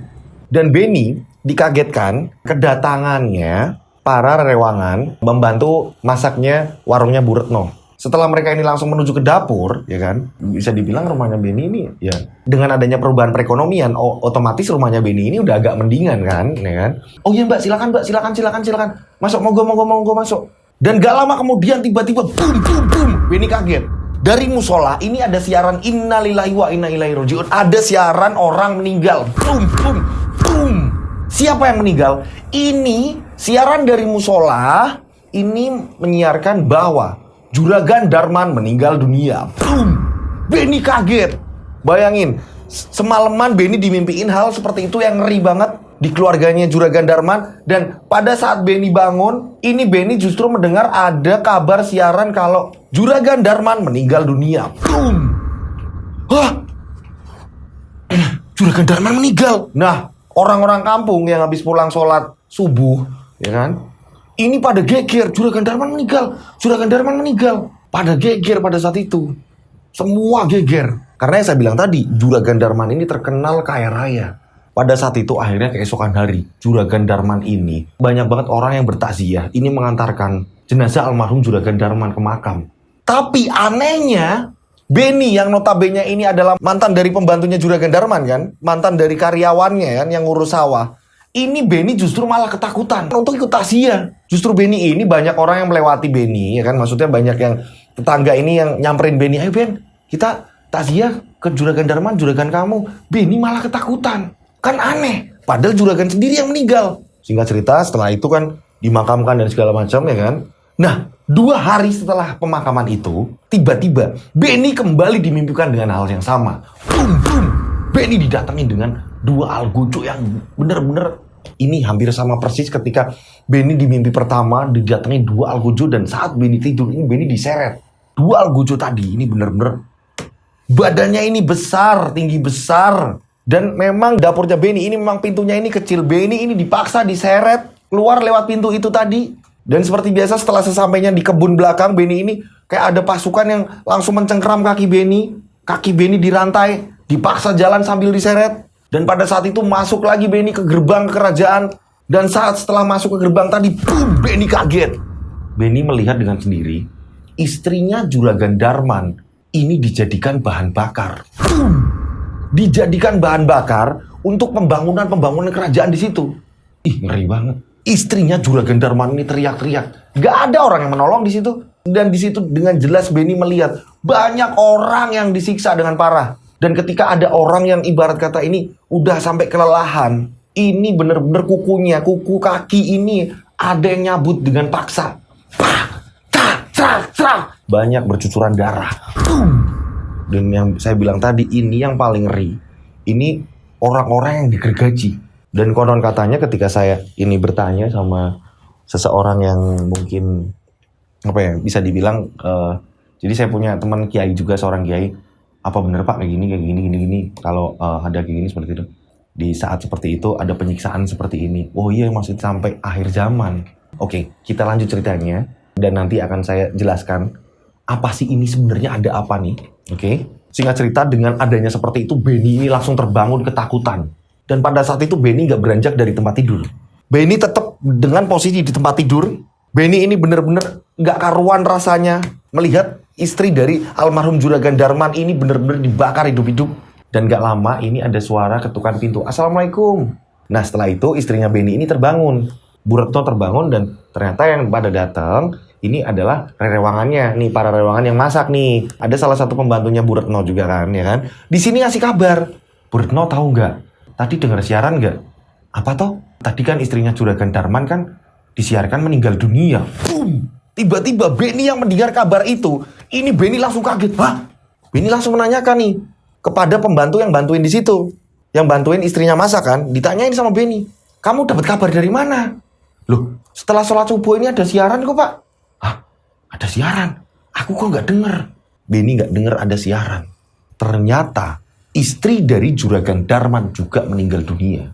Dan Benny dikagetkan kedatangannya para rewangan membantu masaknya warungnya Bu Retno. Setelah mereka ini langsung menuju ke dapur, ya kan, bisa dibilang rumahnya Benny ini, ya dengan adanya perubahan perekonomian, otomatis rumahnya Benny ini udah agak mendingan kan, ya kan? Oh iya mbak, silakan, masuk, monggo masuk. Dan gak lama kemudian tiba-tiba boom, Benny kaget. Dari musola ini ada siaran innalillahi wa inna ilaihi rajiun. Ada siaran orang meninggal. Boom. Siapa yang meninggal? Ini siaran dari musola ini menyiarkan bahwa Juragan Darman meninggal dunia. Boom. Benny kaget. Bayangin, semalaman Benny dimimpiin hal seperti itu yang ngeri banget di keluarganya Juragan Darman. Dan pada saat Benny bangun, ini Benny justru mendengar ada kabar siaran kalau Juragan Darman meninggal dunia. Boom. Juragan Darman meninggal. Nah, orang-orang kampung yang habis pulang sholat subuh, ya kan, ini pada geger, Juragan Darman meninggal. Pada geger pada saat itu. Semua geger. Karena yang saya bilang tadi, Juragan Darman ini terkenal kaya raya. Pada saat itu akhirnya keesokan hari, Juragan Darman ini banyak banget orang yang bertakziah. Ini mengantarkan jenazah almarhum Juragan Darman ke makam. Tapi anehnya, Benny yang notabene ini adalah mantan dari pembantunya Juragan Darman kan, mantan dari karyawannya kan yang ngurus sawah. Ini Benny justru malah ketakutan untuk ikut takziah. Justru Benny ini banyak orang yang melewati Benny, ya kan, maksudnya banyak yang tetangga ini yang nyamperin Benny, ayo Ben, kita takziah ke Juragan Darman, juragan kamu. Benny malah ketakutan. Kan aneh, padahal juragan sendiri yang meninggal. Singkat cerita, setelah itu kan dimakamkan dan segala macam, ya kan. Nah, 2 hari setelah pemakaman itu, tiba-tiba Benny kembali dimimpikan dengan hal yang sama. Boom. Benny didatangi dengan 2 algojo yang bener-bener ini hampir sama persis ketika Benny di mimpi pertama didatangi 2 algojo. Dan saat Benny tidur ini Benny diseret. dua Algojo tadi ini bener-bener badannya ini besar, tinggi besar. Dan memang dapurnya Benny ini memang pintunya ini kecil. Benny ini dipaksa diseret keluar lewat pintu itu tadi. Dan seperti biasa setelah sesampainya di kebun belakang, Benny ini kayak ada pasukan yang langsung mencengkeram kaki Benny. Kaki Benny dirantai, dipaksa jalan sambil diseret. Dan pada saat itu masuk lagi Benny ke gerbang kerajaan. Dan saat setelah masuk ke gerbang tadi, boom, Benny kaget. Benny melihat dengan sendiri, istrinya Juragan Darman ini dijadikan bahan bakar. Boom, dijadikan bahan bakar untuk pembangunan kerajaan di situ. Ih, ngeri banget. Istrinya Juragan Darman ini teriak-teriak. Gak ada orang yang menolong di situ. Dan di situ dengan jelas Benny melihat banyak orang yang disiksa dengan parah. Dan ketika ada orang yang ibarat kata ini udah sampai kelelahan, ini bener-bener kuku kaki ini ada yang nyabut dengan paksa. Pah, trak. Banyak bercucuran darah. Dan yang saya bilang tadi, ini yang paling ngeri. Ini orang-orang yang digergaji. Dan konon katanya ketika saya ini bertanya sama seseorang yang mungkin bisa dibilang, jadi saya punya teman kiai juga, seorang kiai, apa bener Pak kayak gini, kalau ada kayak gini seperti itu, di saat seperti itu ada penyiksaan seperti ini. Oh iya, maksud sampai akhir zaman. Oke, kita lanjut ceritanya dan nanti akan saya jelaskan apa sih ini sebenarnya, ada apa nih. Oke, singkat cerita, dengan adanya seperti itu Benny ini langsung terbangun ketakutan. Dan pada saat itu Benny gak beranjak dari tempat tidur. Benny tetap dengan posisi di tempat tidur. Benny ini bener-bener gak karuan rasanya melihat istri dari almarhum Juragan Darman ini bener-bener dibakar hidup-hidup. Dan gak lama ini ada suara ketukan pintu. Assalamualaikum. Nah setelah itu istrinya Benny ini terbangun. Bu Retno terbangun dan ternyata yang pada datang ini adalah rewangannya. Nih para rewangan yang masak nih. Ada salah satu pembantunya Bu Retno juga kan, ya kan. Di sini ngasih kabar. Bu Retno tahu nggak? Tadi dengar siaran nggak? Apa toh? Tadi kan istrinya Juragan Darman kan disiarkan meninggal dunia. Boom! Tiba-tiba Benny yang mendengar kabar itu. Ini Benny langsung kaget. Hah? Benny langsung menanyakan nih kepada pembantu yang bantuin di situ. Yang bantuin istrinya masak kan. Ditanyain sama Benny. Kamu dapat kabar dari mana? Loh, setelah sholat subuh ini ada siaran kok Pak. Hah? Ada siaran? Aku kok nggak dengar. Benny nggak dengar ada siaran. Ternyata istri dari Juragan Darman juga meninggal dunia.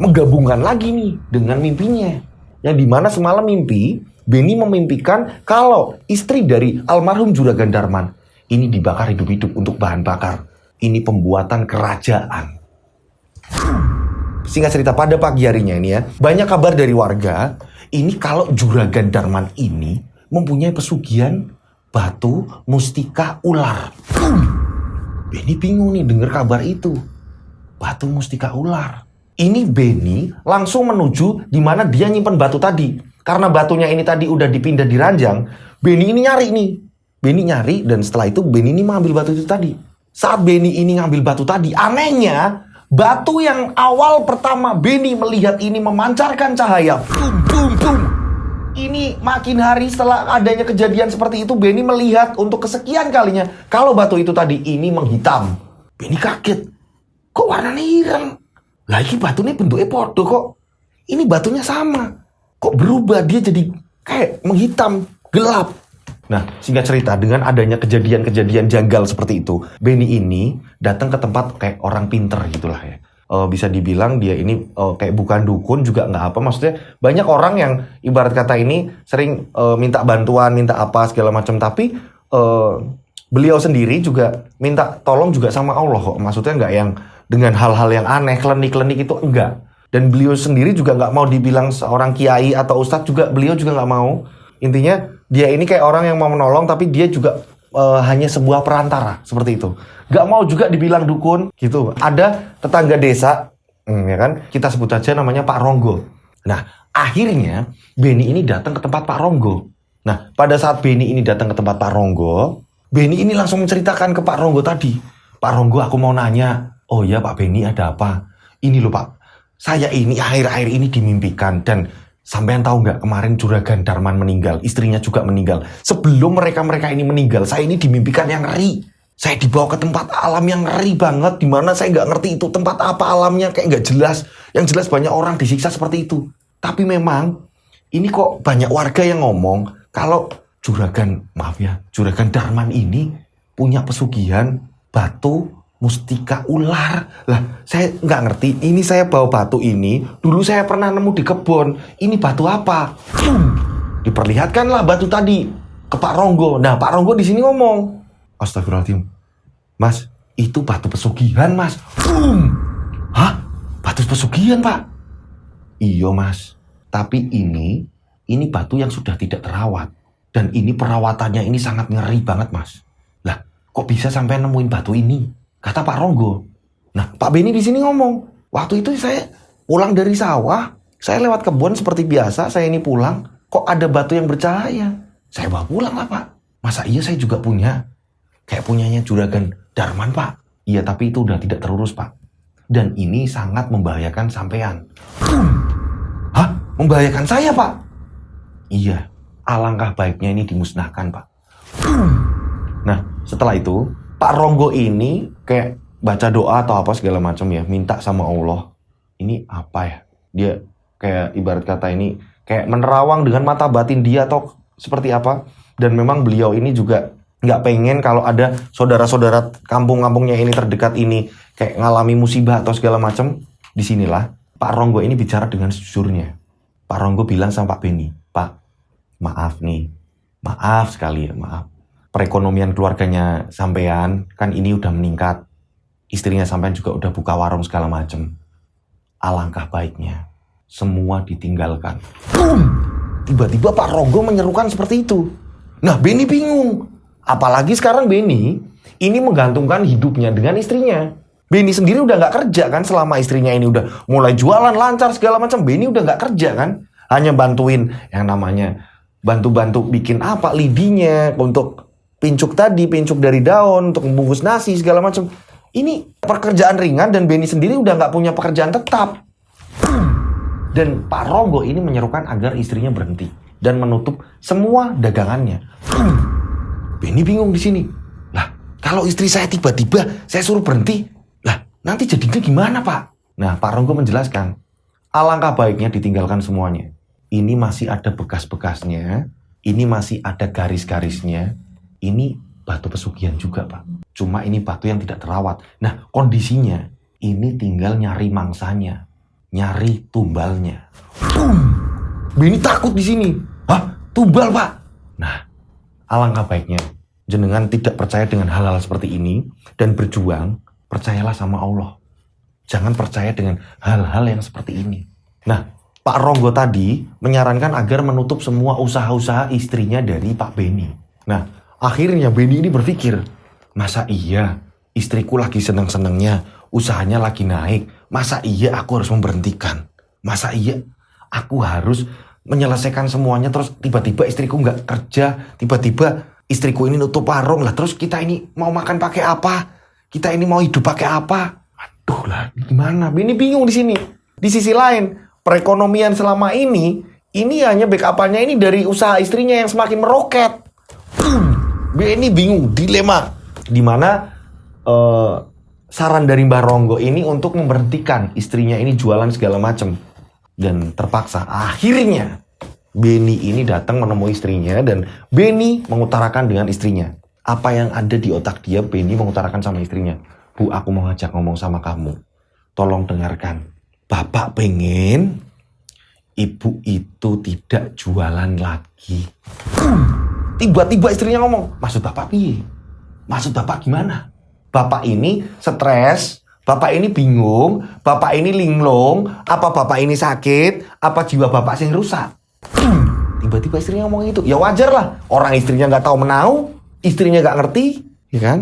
Menggabungkan lagi nih dengan mimpinya. Yang dimana semalam mimpi, Benny memimpikan kalau istri dari almarhum Juragan Darman ini dibakar hidup-hidup untuk bahan bakar. Ini pembuatan kerajaan. Singkat cerita, pada pagi harinya ini ya, banyak kabar dari warga. Ini kalau Juragan Darman ini mempunyai pesugihan batu mustika ular. Benny bingung nih dengar kabar itu. Batu mustika ular. Ini Benny langsung menuju di mana dia nyimpen batu tadi. Karena batunya ini tadi udah dipindah di ranjang, Benny ini nyari nih. Benny nyari dan setelah itu Benny ini mengambil batu itu tadi. Saat Benny ini ngambil batu tadi, anehnya batu yang awal pertama Benny melihat ini memancarkan cahaya. Boom. Ini makin hari setelah adanya kejadian seperti itu, Benny melihat untuk kesekian kalinya kalau batu itu tadi ini menghitam. Benny kaget. Kok warnanya hitam? Lah ini batunya bentuknya podo kok. Ini batunya sama. Kok berubah dia jadi kayak menghitam, gelap. Nah, singkat cerita, dengan adanya kejadian-kejadian janggal seperti itu, Benny ini datang ke tempat kayak orang pinter gitulah ya. Bisa dibilang dia ini kayak bukan dukun juga nggak apa. Maksudnya banyak orang yang ibarat kata ini sering minta bantuan, minta apa segala macam. Tapi beliau sendiri juga minta tolong juga sama Allah kok. Maksudnya nggak yang dengan hal-hal yang aneh, klenik-klenik itu enggak. Dan beliau sendiri juga nggak mau dibilang seorang kiai atau ustadz juga, beliau juga nggak mau. Intinya dia ini kayak orang yang mau menolong, tapi dia juga hanya sebuah perantara seperti itu. Gak mau juga dibilang dukun gitu. Ada tetangga desa, ya kan? Kita sebut aja namanya Pak Ronggo. Nah, akhirnya Benny ini datang ke tempat Pak Ronggo. Nah, pada saat Benny ini datang ke tempat Pak Ronggo, Benny ini langsung menceritakan ke Pak Ronggo tadi. Pak Ronggo, aku mau nanya. Oh ya Pak Benny, ada apa? Ini loh Pak, saya ini akhir-akhir ini dimimpikan dan sampean tahu nggak kemarin Juragan Darman meninggal, istrinya juga meninggal. Sebelum mereka ini meninggal, saya ini dimimpikan yang ngeri. Saya dibawa ke tempat alam yang ngeri banget, dimana saya nggak ngerti itu tempat apa alamnya, kayak nggak jelas. Yang jelas banyak orang disiksa seperti itu. Tapi memang ini kok banyak warga yang ngomong kalau Juragan Darman ini punya pesugihan batu mustika ular. Lah, saya nggak ngerti. Ini saya bawa batu ini. Dulu saya pernah nemu di kebun. Ini batu apa? Diperlihatkanlah batu tadi ke Pak Ronggo. Nah, Pak Ronggo di sini ngomong, astagfirullahaladzim, Mas, itu batu pesugihan, Mas. Hah? Batu pesugihan, Pak? Iya, Mas. Tapi ini batu yang sudah tidak terawat. Dan ini perawatannya ini sangat ngeri banget, Mas. Lah, kok bisa sampai nemuin batu ini? Kata Pak Ronggo. Nah, Pak Beni di sini ngomong, waktu itu saya pulang dari sawah, saya lewat kebun seperti biasa, saya ini pulang, kok ada batu yang bercahaya? Saya bawa pulang lah, Pak. Masa iya saya juga punya? Kayak punyanya Juragan Darman, Pak. Iya, tapi itu udah tidak terurus, Pak. Dan ini sangat membahayakan sampean. Hah? Membahayakan saya, Pak? Iya, alangkah baiknya ini dimusnahkan, Pak. Nah, setelah itu, Pak Ronggo ini kayak baca doa atau apa segala macam ya, minta sama Allah. Ini apa ya? Dia kayak ibarat kata ini kayak menerawang dengan mata batin dia atau seperti apa. Dan memang beliau ini juga nggak pengen kalau ada saudara-saudara kampung-kampungnya ini terdekat ini kayak ngalami musibah atau segala macam. Disinilah Pak Ronggo ini bicara dengan sejujurnya. Pak Ronggo bilang sama Pak Beni, Pak, maaf nih, maaf sekali ya, maaf. Perekonomian keluarganya sampean kan ini udah meningkat. Istrinya sampean juga udah buka warung segala macam. Alangkah baiknya semua ditinggalkan. Tiba-tiba Pak Ronggo menyerukan seperti itu. Nah, Beni bingung. Apalagi sekarang Beni ini menggantungkan hidupnya dengan istrinya. Beni sendiri udah nggak kerja kan selama istrinya ini udah mulai jualan lancar segala macam. Beni udah nggak kerja kan, hanya bantuin yang namanya bantu-bantu bikin apa lidinya untuk pincuk dari daun untuk membungkus nasi segala macam. Ini pekerjaan ringan dan Beni sendiri udah nggak punya pekerjaan tetap. Dan Pak Ronggo ini menyerukan agar istrinya berhenti dan menutup semua dagangannya. Beni bingung di sini. Lah, kalau istri saya tiba-tiba saya suruh berhenti, lah nanti jadinya gimana, Pak? Nah, Pak Ronggo menjelaskan, alangkah baiknya ditinggalkan semuanya. Ini masih ada bekas-bekasnya, ini masih ada garis-garisnya. Ini batu pesugihan juga, Pak. Cuma ini batu yang tidak terawat. Nah, kondisinya ini tinggal nyari mangsanya, nyari tumbalnya. Beni takut di sini. Hah? Tumbal, Pak? Nah, alangkah baiknya jenengan tidak percaya dengan hal-hal seperti ini dan berjuang, percayalah sama Allah. Jangan percaya dengan hal-hal yang seperti ini. Nah, Pak Ronggo tadi menyarankan agar menutup semua usaha-usaha istrinya dari Pak Beni. Nah, akhirnya Beni ini berpikir, masa iya istriku lagi seneng-senengnya, usahanya lagi naik, masa iya aku harus memberhentikan? Masa iya aku harus menyelesaikan semuanya terus tiba-tiba istriku nggak kerja, tiba-tiba istriku ini nutup warung lah, terus kita ini mau makan pakai apa? Kita ini mau hidup pakai apa? Aduh lah, gimana? Beni bingung di sini. Di sisi lain, perekonomian selama ini hanya backup-nya ini dari usaha istrinya yang semakin meroket. Beni bingung, dilema. Dimana saran dari Mbah Ronggo ini untuk memberhentikan istrinya ini jualan segala macam. Dan terpaksa akhirnya Beni ini datang menemui istrinya dan Beni mengutarakan dengan istrinya. Apa yang ada di otak dia, Beni mengutarakan sama istrinya. Bu, aku mau ngajak ngomong sama kamu. Tolong dengarkan. Bapak pengen ibu itu tidak jualan lagi. Tiba-tiba istrinya ngomong, maksud bapak piye? Maksud bapak gimana? Bapak ini stres, bapak ini bingung, bapak ini linglung, apa bapak ini sakit, apa jiwa bapak sing rusak? Tiba-tiba istrinya ngomong itu. Ya wajar lah, orang istrinya nggak tahu menau, istrinya nggak ngerti, ya kan?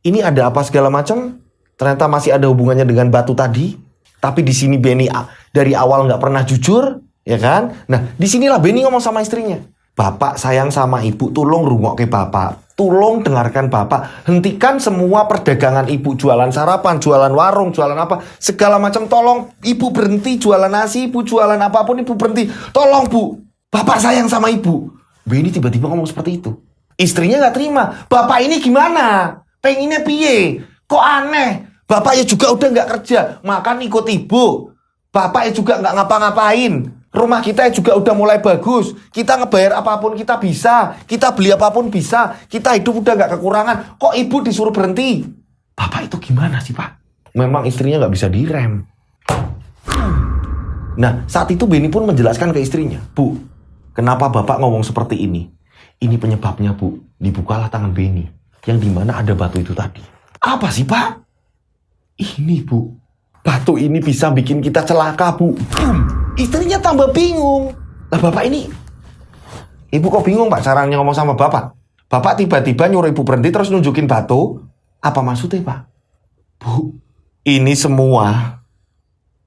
Ini ada apa segala macam? Ternyata masih ada hubungannya dengan batu tadi. Tapi di sini Beni dari awal nggak pernah jujur, ya kan? Nah, disinilah Beni ngomong sama istrinya. Bapak sayang sama ibu, tolong rungokke bapak. Tolong dengarkan bapak. Hentikan semua perdagangan ibu, jualan sarapan, jualan warung, jualan apa, segala macam. Tolong ibu berhenti jualan nasi, ibu jualan apapun ibu berhenti. Tolong bu, bapak sayang sama ibu. Beni tiba-tiba ngomong seperti itu. Istrinya nggak terima. Bapak ini gimana? Pengennya piye? Kok aneh? Bapaknya juga udah nggak kerja, makan ikut ibu. Bapaknya juga nggak ngapa-ngapain. Rumah kita juga udah mulai bagus. Kita ngebayar apapun kita bisa. Kita beli apapun bisa. Kita hidup udah gak kekurangan. Kok ibu disuruh berhenti? Bapak itu gimana sih, Pak? Memang istrinya gak bisa direm. Nah, saat itu Benny pun menjelaskan ke istrinya. Bu, kenapa Bapak ngomong seperti ini? Ini penyebabnya, Bu. Dibukalah tangan Benny. Yang dimana ada batu itu tadi. Apa sih, Pak? Ini, Bu. Batu ini bisa bikin kita celaka, Bu. Istrinya tambah bingung. Lah Bapak ini, Ibu kok bingung Pak caranya ngomong sama Bapak? Bapak tiba-tiba nyuruh Ibu berhenti terus nunjukin batu. Apa maksudnya Pak? Bu, ini semua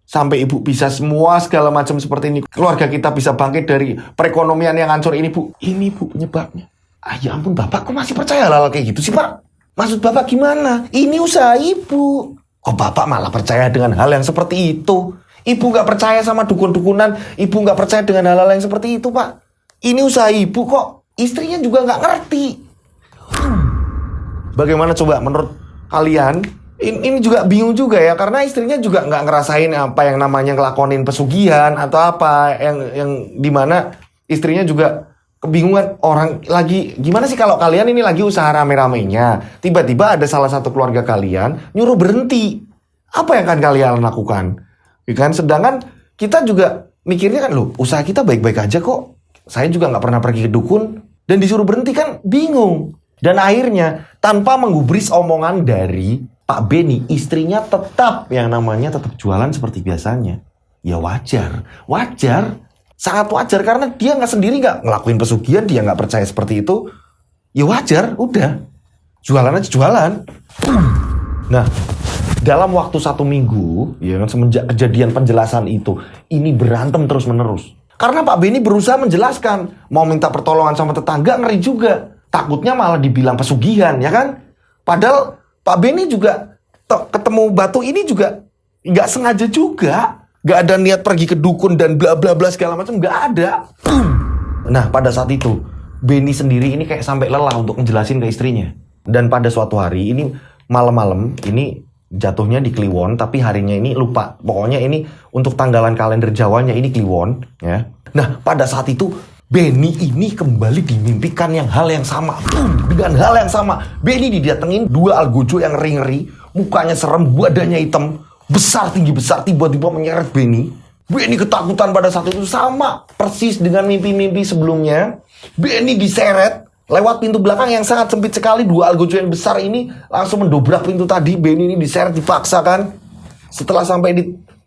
sampai Ibu bisa semua segala macam seperti ini. Keluarga kita bisa bangkit dari perekonomian yang hancur ini Bu. Ini Bu penyebabnya. Ah ya ampun Bapak kok masih percaya hal-hal kayak gitu sih Pak? Maksud Bapak gimana? Ini usaha Ibu. Kok Bapak malah percaya dengan hal yang seperti itu? Ibu gak percaya sama dukun-dukunan. Ibu gak percaya dengan hal-hal yang seperti itu, Pak. Ini usaha Ibu kok. Istrinya juga gak ngerti. Bagaimana coba menurut kalian? Ini juga bingung juga ya. Karena istrinya juga gak ngerasain apa yang namanya ngelakonin pesugihan. Atau apa. Yang dimana istrinya juga kebingungan. Orang lagi, gimana sih kalau kalian ini lagi usaha rame-ramenya. Tiba-tiba ada salah satu keluarga kalian nyuruh berhenti. Apa yang akan kalian lakukan? Kan sedangkan kita juga mikirnya kan loh usaha kita baik-baik aja kok, saya juga nggak pernah pergi ke dukun dan disuruh berhenti kan bingung. Dan akhirnya tanpa menggubris omongan dari Pak Benny, istrinya tetap yang namanya tetap jualan seperti biasanya. Ya wajar, sangat wajar karena dia nggak sendiri nggak ngelakuin pesugihan, dia nggak percaya seperti itu. Ya wajar, udah jualan aja jualan. Nah, dalam waktu 1 minggu, ya kan semenjak kejadian penjelasan itu, ini berantem terus-menerus. Karena Pak Benny berusaha menjelaskan, mau minta pertolongan sama tetangga ngeri juga. Takutnya malah dibilang pesugihan, ya kan? Padahal Pak Benny juga ketemu batu ini juga nggak sengaja juga, nggak ada niat pergi ke dukun dan bla bla bla segala macam, nggak ada. Nah, pada saat itu Benny sendiri ini kayak sampai lelah untuk ngejelasin ke istrinya. Dan pada suatu hari ini malam-malam ini jatuhnya di Kliwon, tapi harinya ini lupa. Pokoknya ini untuk tanggalan kalender Jawanya ini Kliwon, ya. Nah, pada saat itu Benny ini kembali dimimpikan hal yang sama. Dengan hal yang sama, Benny didatengin 2 algojo yang ngeri-ngeri, mukanya serem, badannya hitam, besar tinggi besar, tiba-tiba menyeret Benny. Benny ketakutan pada saat itu sama persis dengan mimpi-mimpi sebelumnya. Benny diseret lewat pintu belakang yang sangat sempit sekali. 2 algojo yang besar ini langsung mendobrak pintu tadi. Benny ini diseret, dipaksa kan. Setelah sampai di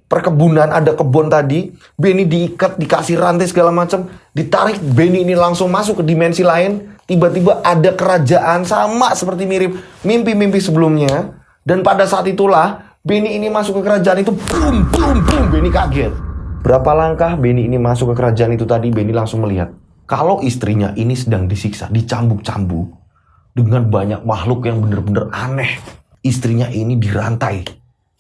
perkebunan, ada kebun tadi, Benny diikat, dikasih rantai segala macam, ditarik. Benny ini langsung masuk ke dimensi lain. Tiba-tiba ada kerajaan sama seperti mirip mimpi-mimpi sebelumnya. Dan pada saat itulah Benny ini masuk ke kerajaan itu. Boom, boom, boom. Benny kaget. Berapa langkah Benny ini masuk ke kerajaan itu tadi, Benny langsung melihat kalau istrinya ini sedang disiksa, dicambuk-cambuk dengan banyak makhluk yang benar-benar aneh. Istrinya ini dirantai.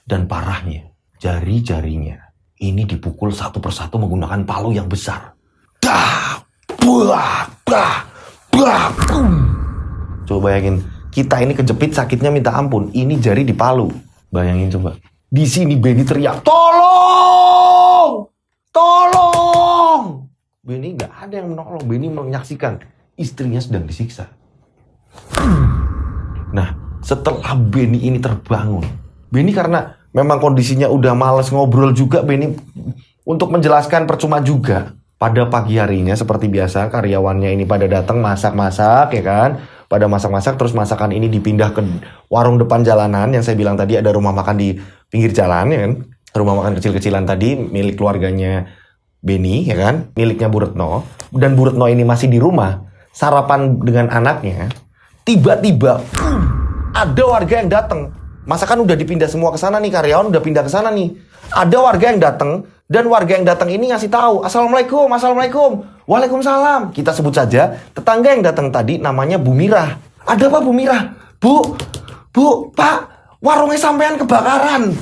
Dan parahnya, jari-jarinya ini dipukul satu persatu menggunakan palu yang besar. Dah, buah, bah, bah, boom. Coba bayangin, kita ini kejepit sakitnya minta ampun. Ini jari dipalu. Bayangin coba. Di sini Benny teriak, tolong! Tolong! Benny gak ada yang menolong. Benny menyaksikan istrinya sedang disiksa. Nah, setelah Benny ini terbangun, Benny karena memang kondisinya udah males ngobrol juga, Benny untuk menjelaskan percuma juga. Pada pagi harinya seperti biasa, karyawannya ini pada datang masak-masak, ya kan? Pada masak-masak, terus masakan ini dipindah ke warung depan jalanan. Yang saya bilang tadi ada rumah makan di pinggir jalan, ya kan? Rumah makan kecil-kecilan tadi milik keluarganya Benny, ya kan? Miliknya Bu Retno. Dan Bu Retno ini masih di rumah, sarapan dengan anaknya. Tiba-tiba ada warga yang datang. Masakan udah dipindah semua ke sana nih, karyawan udah pindah ke sana nih. Ada warga yang datang, dan warga yang datang ini ngasih tahu, Assalamualaikum, Assalamualaikum, Waalaikumsalam. Kita sebut saja tetangga yang datang tadi namanya Bu Mirah. Ada apa Bu Mirah? Bu, Pak, warungnya sampean kebakaran.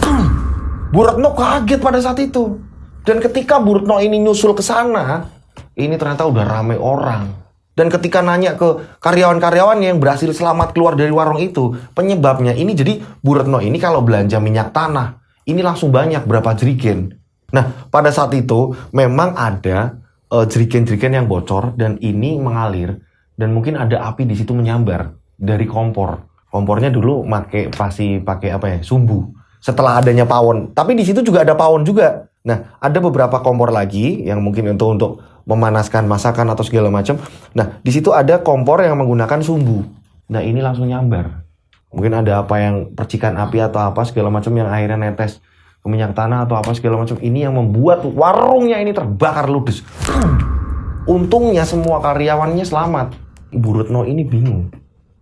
Bu Retno kaget pada saat itu. Dan ketika Bu Retno ini nyusul ke sana, ini ternyata udah rame orang. Dan ketika nanya ke karyawan-karyawan yang berhasil selamat keluar dari warung itu, penyebabnya ini jadi Bu Retno ini kalau belanja minyak tanah, ini langsung banyak berapa jerigen. Nah, pada saat itu memang ada jerigen-jerigen yang bocor dan ini mengalir dan mungkin ada api di situ menyambar dari kompor. Kompornya dulu pakai apa ya? Sumbu. Setelah adanya pawon. Tapi di situ juga ada pawon juga. Nah, ada beberapa kompor lagi yang mungkin untuk memanaskan masakan atau segala macam. Nah, di situ ada kompor yang menggunakan sumbu. Nah, ini langsung nyambar. Mungkin ada apa yang percikan api atau apa segala macam yang akhirnya netes ke minyak tanah atau apa segala macam. Ini yang membuat warungnya ini terbakar ludes. Untungnya semua karyawannya selamat. Bu Retno ini bingung,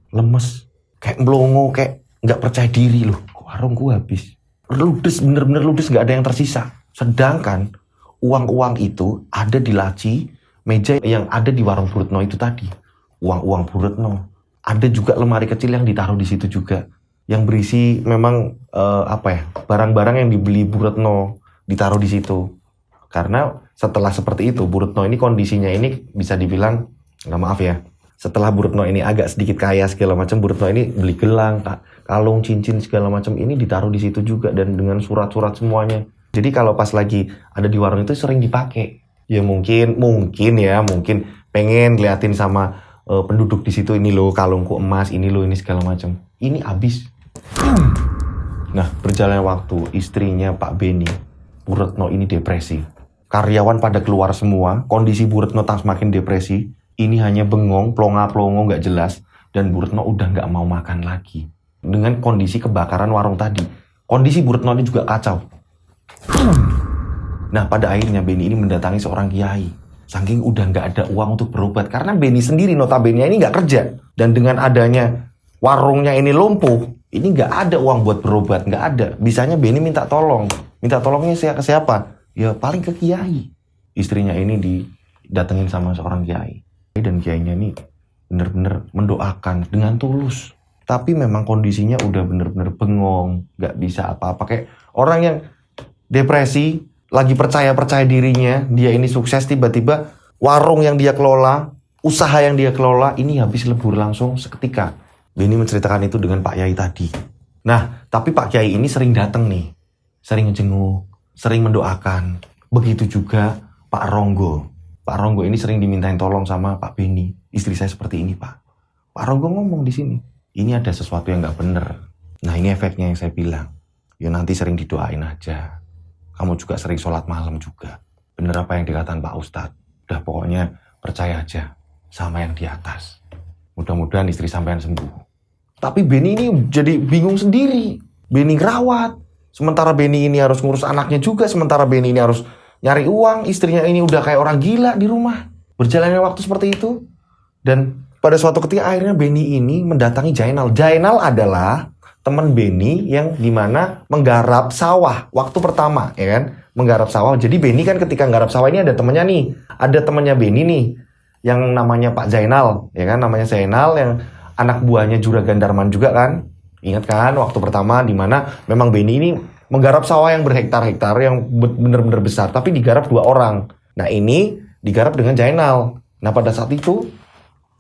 lemes, kayak melongo, kayak nggak percaya diri loh. Warungku habis, ludes, bener-bener ludes, nggak ada yang tersisa. Sedangkan uang-uang itu ada di laci meja yang ada di warung Bu Retno itu tadi. Uang-uang Bu Retno. Ada juga lemari kecil yang ditaruh di situ juga, yang berisi memang barang-barang yang dibeli Bu Retno ditaruh di situ. Karena setelah seperti itu Bu Retno ini kondisinya ini bisa dibilang, maaf ya, setelah Bu Retno ini agak sedikit kaya segala macam, Bu Retno ini beli gelang, kalung, cincin segala macam ini ditaruh di situ juga dan dengan surat-surat semuanya. Jadi kalau pas lagi ada di warung itu sering dipakai. Ya mungkin pengen liatin sama penduduk di situ, ini loh kalungku emas, ini loh ini segala macam. Ini habis. Nah, berjalannya waktu, istrinya Pak Beni, Bu Retno ini depresi. Karyawan pada keluar semua, kondisi Bu Retno semakin depresi. Ini hanya bengong, plonga-plongo nggak jelas, dan Bu Retno udah nggak mau makan lagi. Dengan kondisi kebakaran warung tadi, kondisi Bu Retno ini juga kacau. Nah, pada akhirnya Beni ini mendatangi seorang kiai. Saking udah nggak ada uang untuk berobat. Karena Beni sendiri notabene ini nggak kerja. Dan dengan adanya warungnya ini lumpuh, ini nggak ada uang buat berobat. Nggak ada. Bisanya Beni minta tolong. Minta tolongnya ke siapa? Ya paling ke kiai. Istrinya ini didatengin sama seorang kiai. Dan kiainya ini bener-bener mendoakan dengan tulus. Tapi memang kondisinya udah bener-bener bengong. Nggak bisa apa-apa. Kayak orang yang depresi, lagi percaya dirinya, dia ini sukses, tiba-tiba warung yang dia kelola, usaha yang dia kelola, ini habis lebur langsung seketika. Beni menceritakan itu dengan Pak Yai tadi. Nah, tapi Pak Kiai ini sering datang nih, sering ngejenguk, sering mendoakan. Begitu juga Pak Ronggo. Pak Ronggo ini sering dimintain tolong sama Pak Beni. Istri saya seperti ini, Pak. Pak Ronggo ngomong di sini, ini ada sesuatu yang nggak bener. Nah, ini efeknya yang saya bilang. Ya nanti sering didoain aja. Kamu juga sering sholat malam juga. Bener apa yang dikatakan Pak Ustadz. Udah pokoknya percaya aja sama yang di atas. Mudah-mudahan istri sampean sembuh. Tapi Beni ini jadi bingung sendiri. Beni ngerawat. Sementara Beni ini harus ngurus anaknya juga. Sementara Beni ini harus nyari uang. Istrinya ini udah kayak orang gila di rumah. Berjalannya waktu seperti itu. Dan pada suatu ketika akhirnya Beni ini mendatangi Jainal. Jainal adalah teman Beni yang dimana menggarap sawah waktu pertama, ya kan? Menggarap sawah. Jadi Beni kan ketika menggarap sawah ini ada temannya nih. Ada temannya Beni nih yang namanya Pak Jainal, ya kan? Namanya Jainal yang anak buahnya Juragan Darman juga kan? Ingat kan waktu pertama dimana memang Beni ini menggarap sawah yang berhektar-hektar yang benar-benar besar, tapi digarap 2 orang. Nah, ini digarap dengan Jainal. Nah, pada saat itu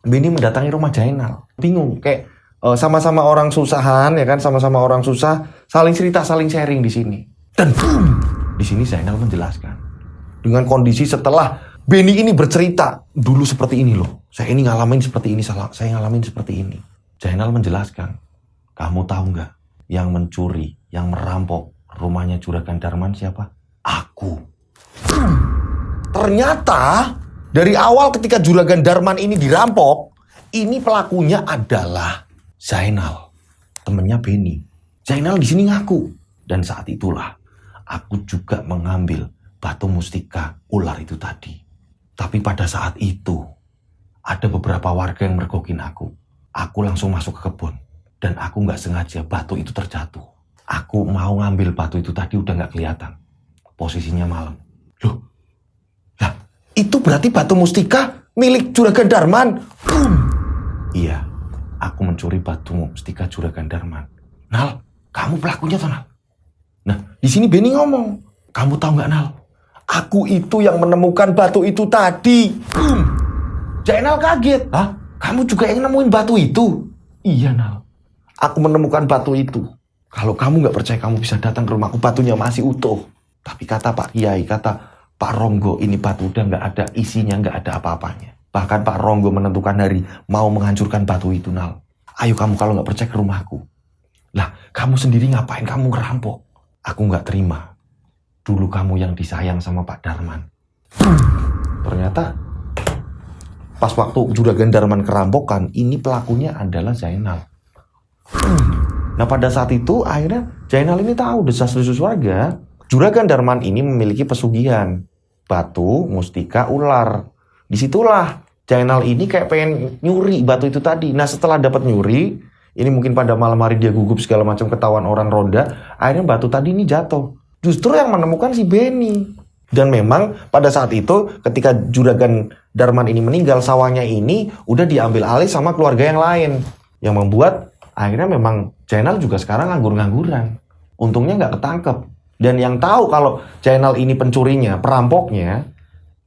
Beni mendatangi rumah Jainal. Bingung kayak sama-sama orang susahan, ya kan, sama-sama orang susah, saling cerita, saling sharing di sini. Dan boom, di sini Zainal menjelaskan dengan kondisi setelah Beni ini bercerita, dulu seperti ini loh, saya ini ngalamin seperti ini, saya ngalamin seperti ini. Zainal menjelaskan, kamu tahu nggak, yang mencuri, yang merampok rumahnya Juragan Darman siapa? Aku. Ternyata dari awal ketika Juragan Darman ini dirampok, ini pelakunya adalah Zainal, temennya Beni. Zainal di sini ngaku. Dan saat itulah aku juga mengambil batu mustika ular itu tadi. Tapi pada saat itu ada beberapa warga yang mergokin aku. Aku langsung masuk ke kebun dan aku nggak sengaja batu itu terjatuh. Aku mau ngambil batu itu tadi udah nggak kelihatan. Posisinya malam. Loh, lah itu berarti batu mustika milik Juragan Darman. Iya. Aku mencuri batu mustika Juragan Darman. Nal, kamu pelakunya toh, Nal? Nah, di sini Beni ngomong, kamu tahu nggak, Nal? Aku itu yang menemukan batu itu tadi. Jainal kaget. Hah? Kamu juga yang nemuin batu itu? Iya, Nal. Aku menemukan batu itu. Kalau kamu nggak percaya, kamu bisa datang ke rumahku. Batunya masih utuh. Tapi kata Pak Kiai, kata Pak Ronggo, ini batu udah nggak ada isinya, nggak ada apa-apanya. Bahkan Pak Ronggo menentukan hari mau menghancurkan batu itu, Nal. Ayo kamu kalau nggak percaya ke rumahku. Lah, kamu sendiri ngapain kamu ngerampok? Aku nggak terima. Dulu kamu yang disayang sama Pak Darman. Ternyata pas waktu Juragan Darman kerampokan, ini pelakunya adalah Zainal. Nah pada saat itu akhirnya Zainal ini tahu desas-desus warga. Juragan Darman ini memiliki pesugihan batu, mustika, ular. Disitulah Zainal ini kayak pengen nyuri batu itu tadi. Nah setelah dapat nyuri, ini mungkin pada malam hari dia gugup segala macam ketahuan orang ronda. Akhirnya batu tadi ini jatuh. Justru yang menemukan si Benny. Dan memang pada saat itu ketika Juragan Darman ini meninggal, sawahnya ini udah diambil alih sama keluarga yang lain. Yang membuat akhirnya memang Zainal juga sekarang nganggur-ngangguran. Untungnya nggak ketangkep. Dan yang tahu kalau Zainal ini pencurinya, perampoknya,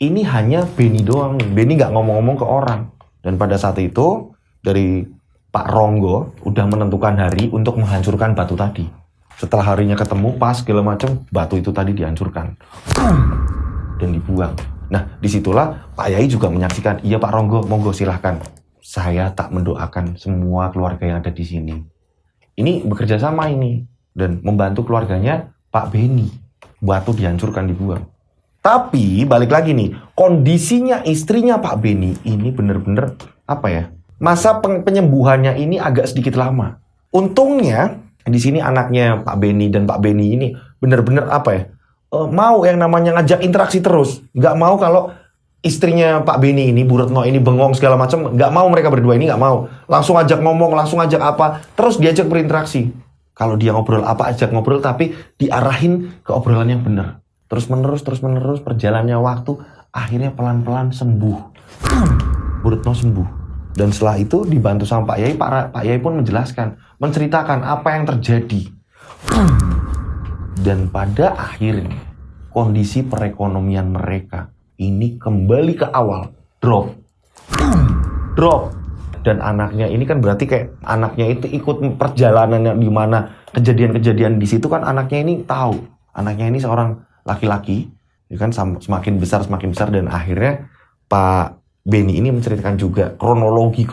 ini hanya Benny doang. Benny nggak ngomong-ngomong ke orang. Dan pada saat itu dari Pak Ronggo udah menentukan hari untuk menghancurkan batu tadi. Setelah harinya ketemu, pas segala macam, batu itu tadi dihancurkan dan dibuang. Nah, disitulah Pak Yai juga menyaksikan. Iya Pak Ronggo, monggo silahkan. Saya tak mendoakan semua keluarga yang ada di sini. Ini bekerja sama ini dan membantu keluarganya Pak Benny. Batu dihancurkan, dibuang. Tapi balik lagi nih, kondisinya istrinya Pak Benny ini bener-bener apa ya? Masa penyembuhannya ini agak sedikit lama. Untungnya di sini anaknya Pak Benny dan Pak Benny ini bener-bener apa ya? Mau yang namanya ngajak interaksi terus. Nggak mau kalau istrinya Pak Benny ini, Bu Retno ini bengong segala macam. Nggak mau mereka berdua ini nggak mau. Langsung ajak ngomong, langsung ajak apa. Terus diajak berinteraksi. Kalau dia ngobrol apa, ajak ngobrol tapi diarahin ke obrolan yang benar. Terus menerus perjalannya waktu. Akhirnya pelan-pelan sembuh. Bu Retno sembuh. Dan setelah itu dibantu sama Pak Yai, Pak Yai pun menjelaskan, menceritakan apa yang terjadi. Dan pada akhirnya kondisi perekonomian mereka ini kembali ke awal, drop. Dan anaknya ini kan berarti kayak anaknya itu ikut perjalanannya di mana kejadian-kejadian di situ kan anaknya ini tahu. Anaknya ini seorang laki-laki, ya kan semakin besar dan akhirnya Pak Benny ini menceritakan juga kronologi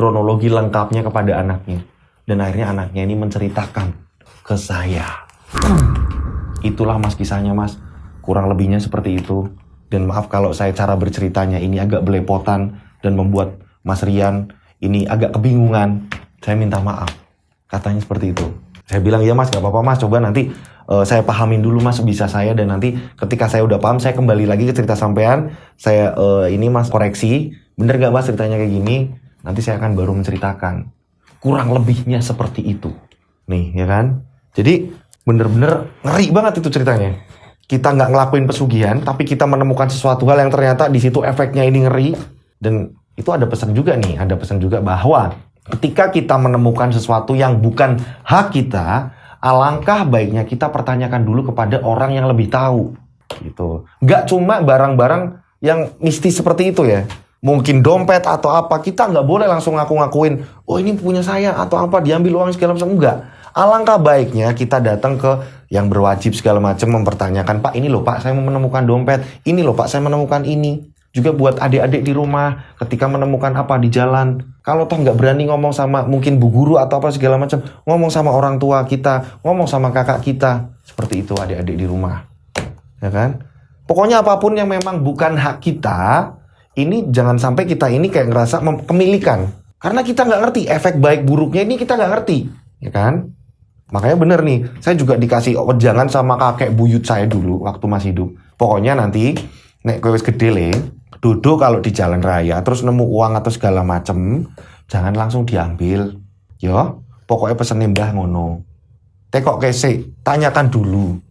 lengkapnya kepada anaknya. Dan akhirnya anaknya ini menceritakan ke saya. Itulah mas kisahnya mas. Kurang lebihnya seperti itu. Dan maaf kalau saya cara berceritanya ini agak belepotan. Dan membuat Mas Rian ini agak kebingungan. Saya minta maaf. Katanya seperti itu. Saya bilang ya mas gak apa-apa mas. Coba nanti saya pahamin dulu mas sebisa saya. Dan nanti ketika saya udah paham saya kembali lagi ke cerita sampean. Saya ini mas koreksi. Bener gak mas ceritanya kayak gini? Nanti saya akan baru menceritakan. Kurang lebihnya seperti itu. Nih ya kan. Jadi bener-bener ngeri banget itu ceritanya. Kita gak ngelakuin pesugihan. Tapi kita menemukan sesuatu hal yang ternyata di situ efeknya ini ngeri. Dan itu ada pesan juga nih. Ada pesan juga bahwa ketika kita menemukan sesuatu yang bukan hak kita, alangkah baiknya kita pertanyakan dulu kepada orang yang lebih tahu. Gitu. Gak cuma barang-barang yang mistis seperti itu ya. Mungkin dompet atau apa, kita nggak boleh langsung ngaku-ngakuin, oh ini punya saya atau apa, diambil uang segala macam. Enggak. Alangkah baiknya kita datang ke yang berwajib segala macam mempertanyakan, Pak ini loh Pak saya menemukan dompet, ini loh Pak saya menemukan ini. Juga buat adik-adik di rumah ketika menemukan apa di jalan. Kalau toh nggak berani ngomong sama mungkin bu guru atau apa segala macam, ngomong sama orang tua kita, ngomong sama kakak kita. Seperti itu adik-adik di rumah. Ya kan? Pokoknya apapun yang memang bukan hak kita, ini jangan sampai kita ini kayak ngerasa kemilikan. Karena kita nggak ngerti efek baik buruknya ini kita nggak ngerti. Ya kan? Makanya bener nih, saya juga dikasih wejangan sama kakek buyut saya dulu waktu masih hidup. Pokoknya nanti, nek kowe wis gede le, duduk kalau di jalan raya, terus nemu uang atau segala macem, jangan langsung diambil. Yo, pokoknya pesen mbah ngono. Tekok kese, tanyakan dulu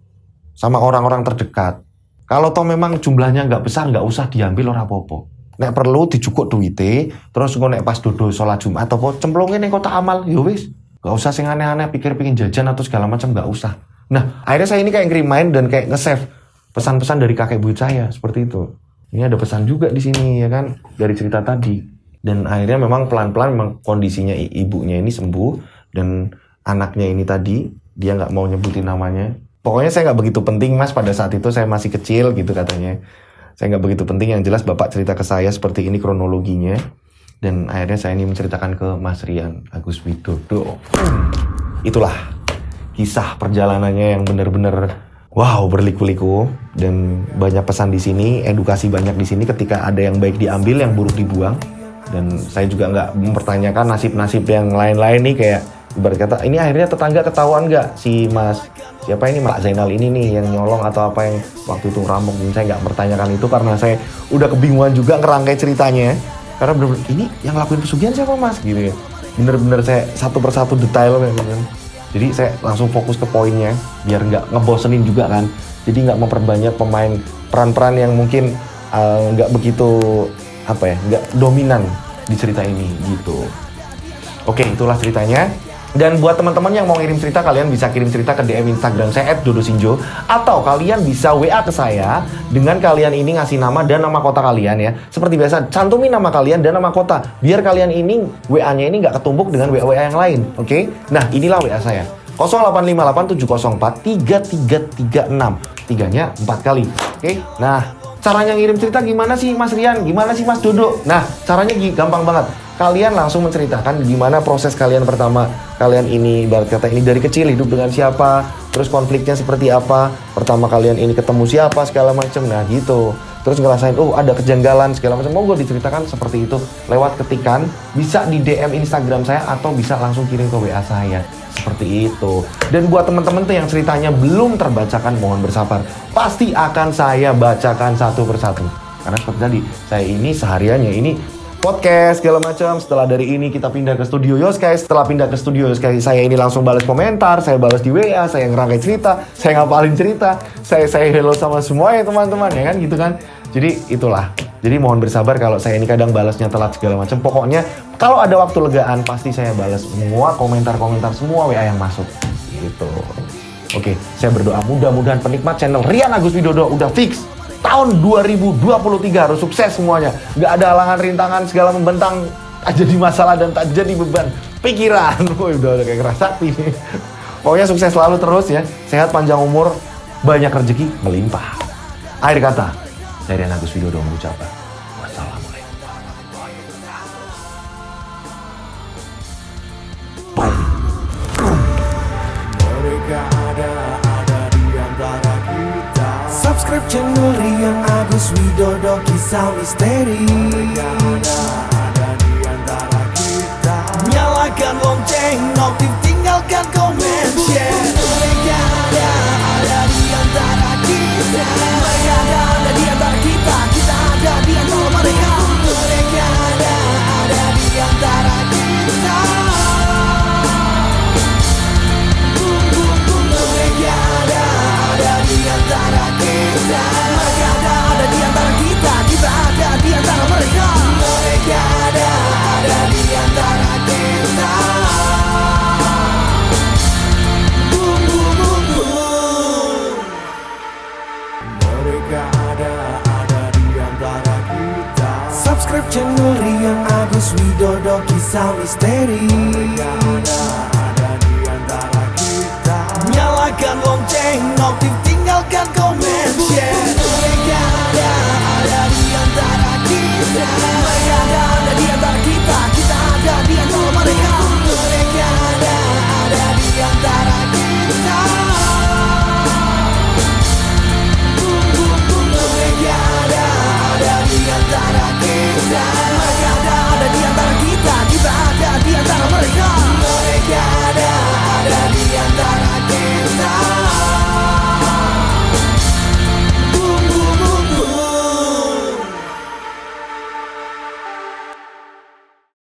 sama orang-orang terdekat. Kalau toh memang jumlahnya nggak besar, nggak usah diambil ora apa-apa. Nek perlu dijukuk duite, terus engko nek pas dodo sholat Jumat atau apa cemplungin ning kotak amal, yo wis. Gak usah sing aneh-aneh pikir-pikir jajan atau segala macam, gak usah. Nah, akhirnya saya ini kayak ngerimain dan kayak nge-save pesan-pesan dari kakek buyut saya seperti itu. Ini ada pesan juga di sini ya kan dari cerita tadi. Dan akhirnya memang pelan-pelan memang kondisinya ibunya ini sembuh dan anaknya ini tadi dia nggak mau nyebutin namanya. Pokoknya saya nggak begitu penting mas, pada saat itu saya masih kecil gitu katanya. Saya nggak begitu penting, yang jelas Bapak cerita ke saya seperti ini kronologinya. Dan akhirnya saya ini menceritakan ke Mas Rian Agus Widodo. Itulah kisah perjalanannya yang benar-benar wow, berliku-liku. Dan banyak pesan di sini, edukasi banyak di sini. Ketika ada yang baik diambil, yang buruk dibuang. Dan saya juga nggak mempertanyakan nasib-nasib yang lain-lain nih, kayak ibarat kata ini akhirnya tetangga ketahuan nggak si Mas siapa ini, Mak Zainal ini nih yang nyolong atau apa yang waktu itu rampok. Dan saya nggak mempertanyakan itu karena saya udah kebingungan juga ngerangkai ceritanya. Karena bener-bener ini yang lakuin pesugihan siapa mas gitu ya. Bener-bener saya satu persatu detail kan. Jadi saya langsung fokus ke poinnya biar nggak ngebosenin juga kan. Jadi nggak memperbanyak pemain peran-peran yang mungkin nggak begitu apa ya, nggak dominan di cerita ini gitu. Oke, itulah ceritanya. Dan buat teman-teman yang mau ngirim cerita, kalian bisa kirim cerita ke DM Instagram saya @dodosinjo, atau kalian bisa WA ke saya dengan kalian ini ngasih nama dan nama kota kalian ya. Seperti biasa, cantumin nama kalian dan nama kota biar kalian ini WA-nya ini nggak ketumpuk dengan WA yang lain. Oke? Nah, inilah WA saya. 085870433336. Tiganya 4 kali. Oke? Nah, caranya ngirim cerita gimana sih Mas Rian? Gimana sih Mas Dodo? Nah, caranya gampang banget. Kalian langsung menceritakan gimana proses kalian pertama. Kalian ini, ibarat kata ini dari kecil hidup dengan siapa, terus konfliknya seperti apa, pertama kalian ini ketemu siapa, segala macam. Nah gitu. Terus ngerasain, oh ada kejanggalan, segala macam. Mau gue diceritakan seperti itu lewat ketikan. Bisa di DM Instagram saya atau bisa langsung kirim ke WA saya. Seperti itu. Dan buat teman-teman tuh yang ceritanya belum terbacakan, mohon bersabar. Pasti akan saya bacakan satu persatu. Karena seperti tadi, saya ini sehariannya ini podcast segala macam. Setelah dari ini kita pindah ke studio Yoskai. Setelah pindah ke studio Yoskai, saya ini langsung balas komentar, saya balas di WA, saya ngerangkai cerita, saya ngapalin cerita, saya hello sama semuanya teman-teman ya kan gitu kan. Jadi itulah. Jadi mohon bersabar kalau saya ini kadang balasnya telat segala macam. Pokoknya kalau ada waktu legaan pasti saya balas semua komentar-komentar, semua WA yang masuk gitu. Oke, saya berdoa mudah-mudahan penikmat channel Rian Agus Widodo udah fix tahun 2023 harus sukses semuanya. Gak ada halangan, rintangan, segala membentang, tak jadi masalah dan tak jadi beban pikiran. Woy, udah kayak keras sakti nih. Pokoknya sukses selalu terus ya. Sehat, panjang umur, banyak rezeki, melimpah. Akhir kata, saya Rian Agus Widodo mengucapkan wassalamualaikum warahmatullahi wabarakatuh. Mereka ada di antara kita. Subscribe channel Rian Agus Widodo, kisah misteri. Mereka ada di antara kita. Nyalakan lonceng, notif, tinggalkan komen, share. Mereka ada di antara kita. Mereka ada di antara kita. Kita ada di antara mereka. Mereka ada di antara kita. Mereka ada di antara kita. Mereka ada di antara kita. Kita ada di antara mereka. Mereka ada di antara kita. Mereka ada di antara kita. Subscribe channel Rian Agus Widodo, kisah misteri. Mereka ada di antara kita. Nyalakan lonceng, notif, tinggalkan komen, share. Mereka ada di antara kita.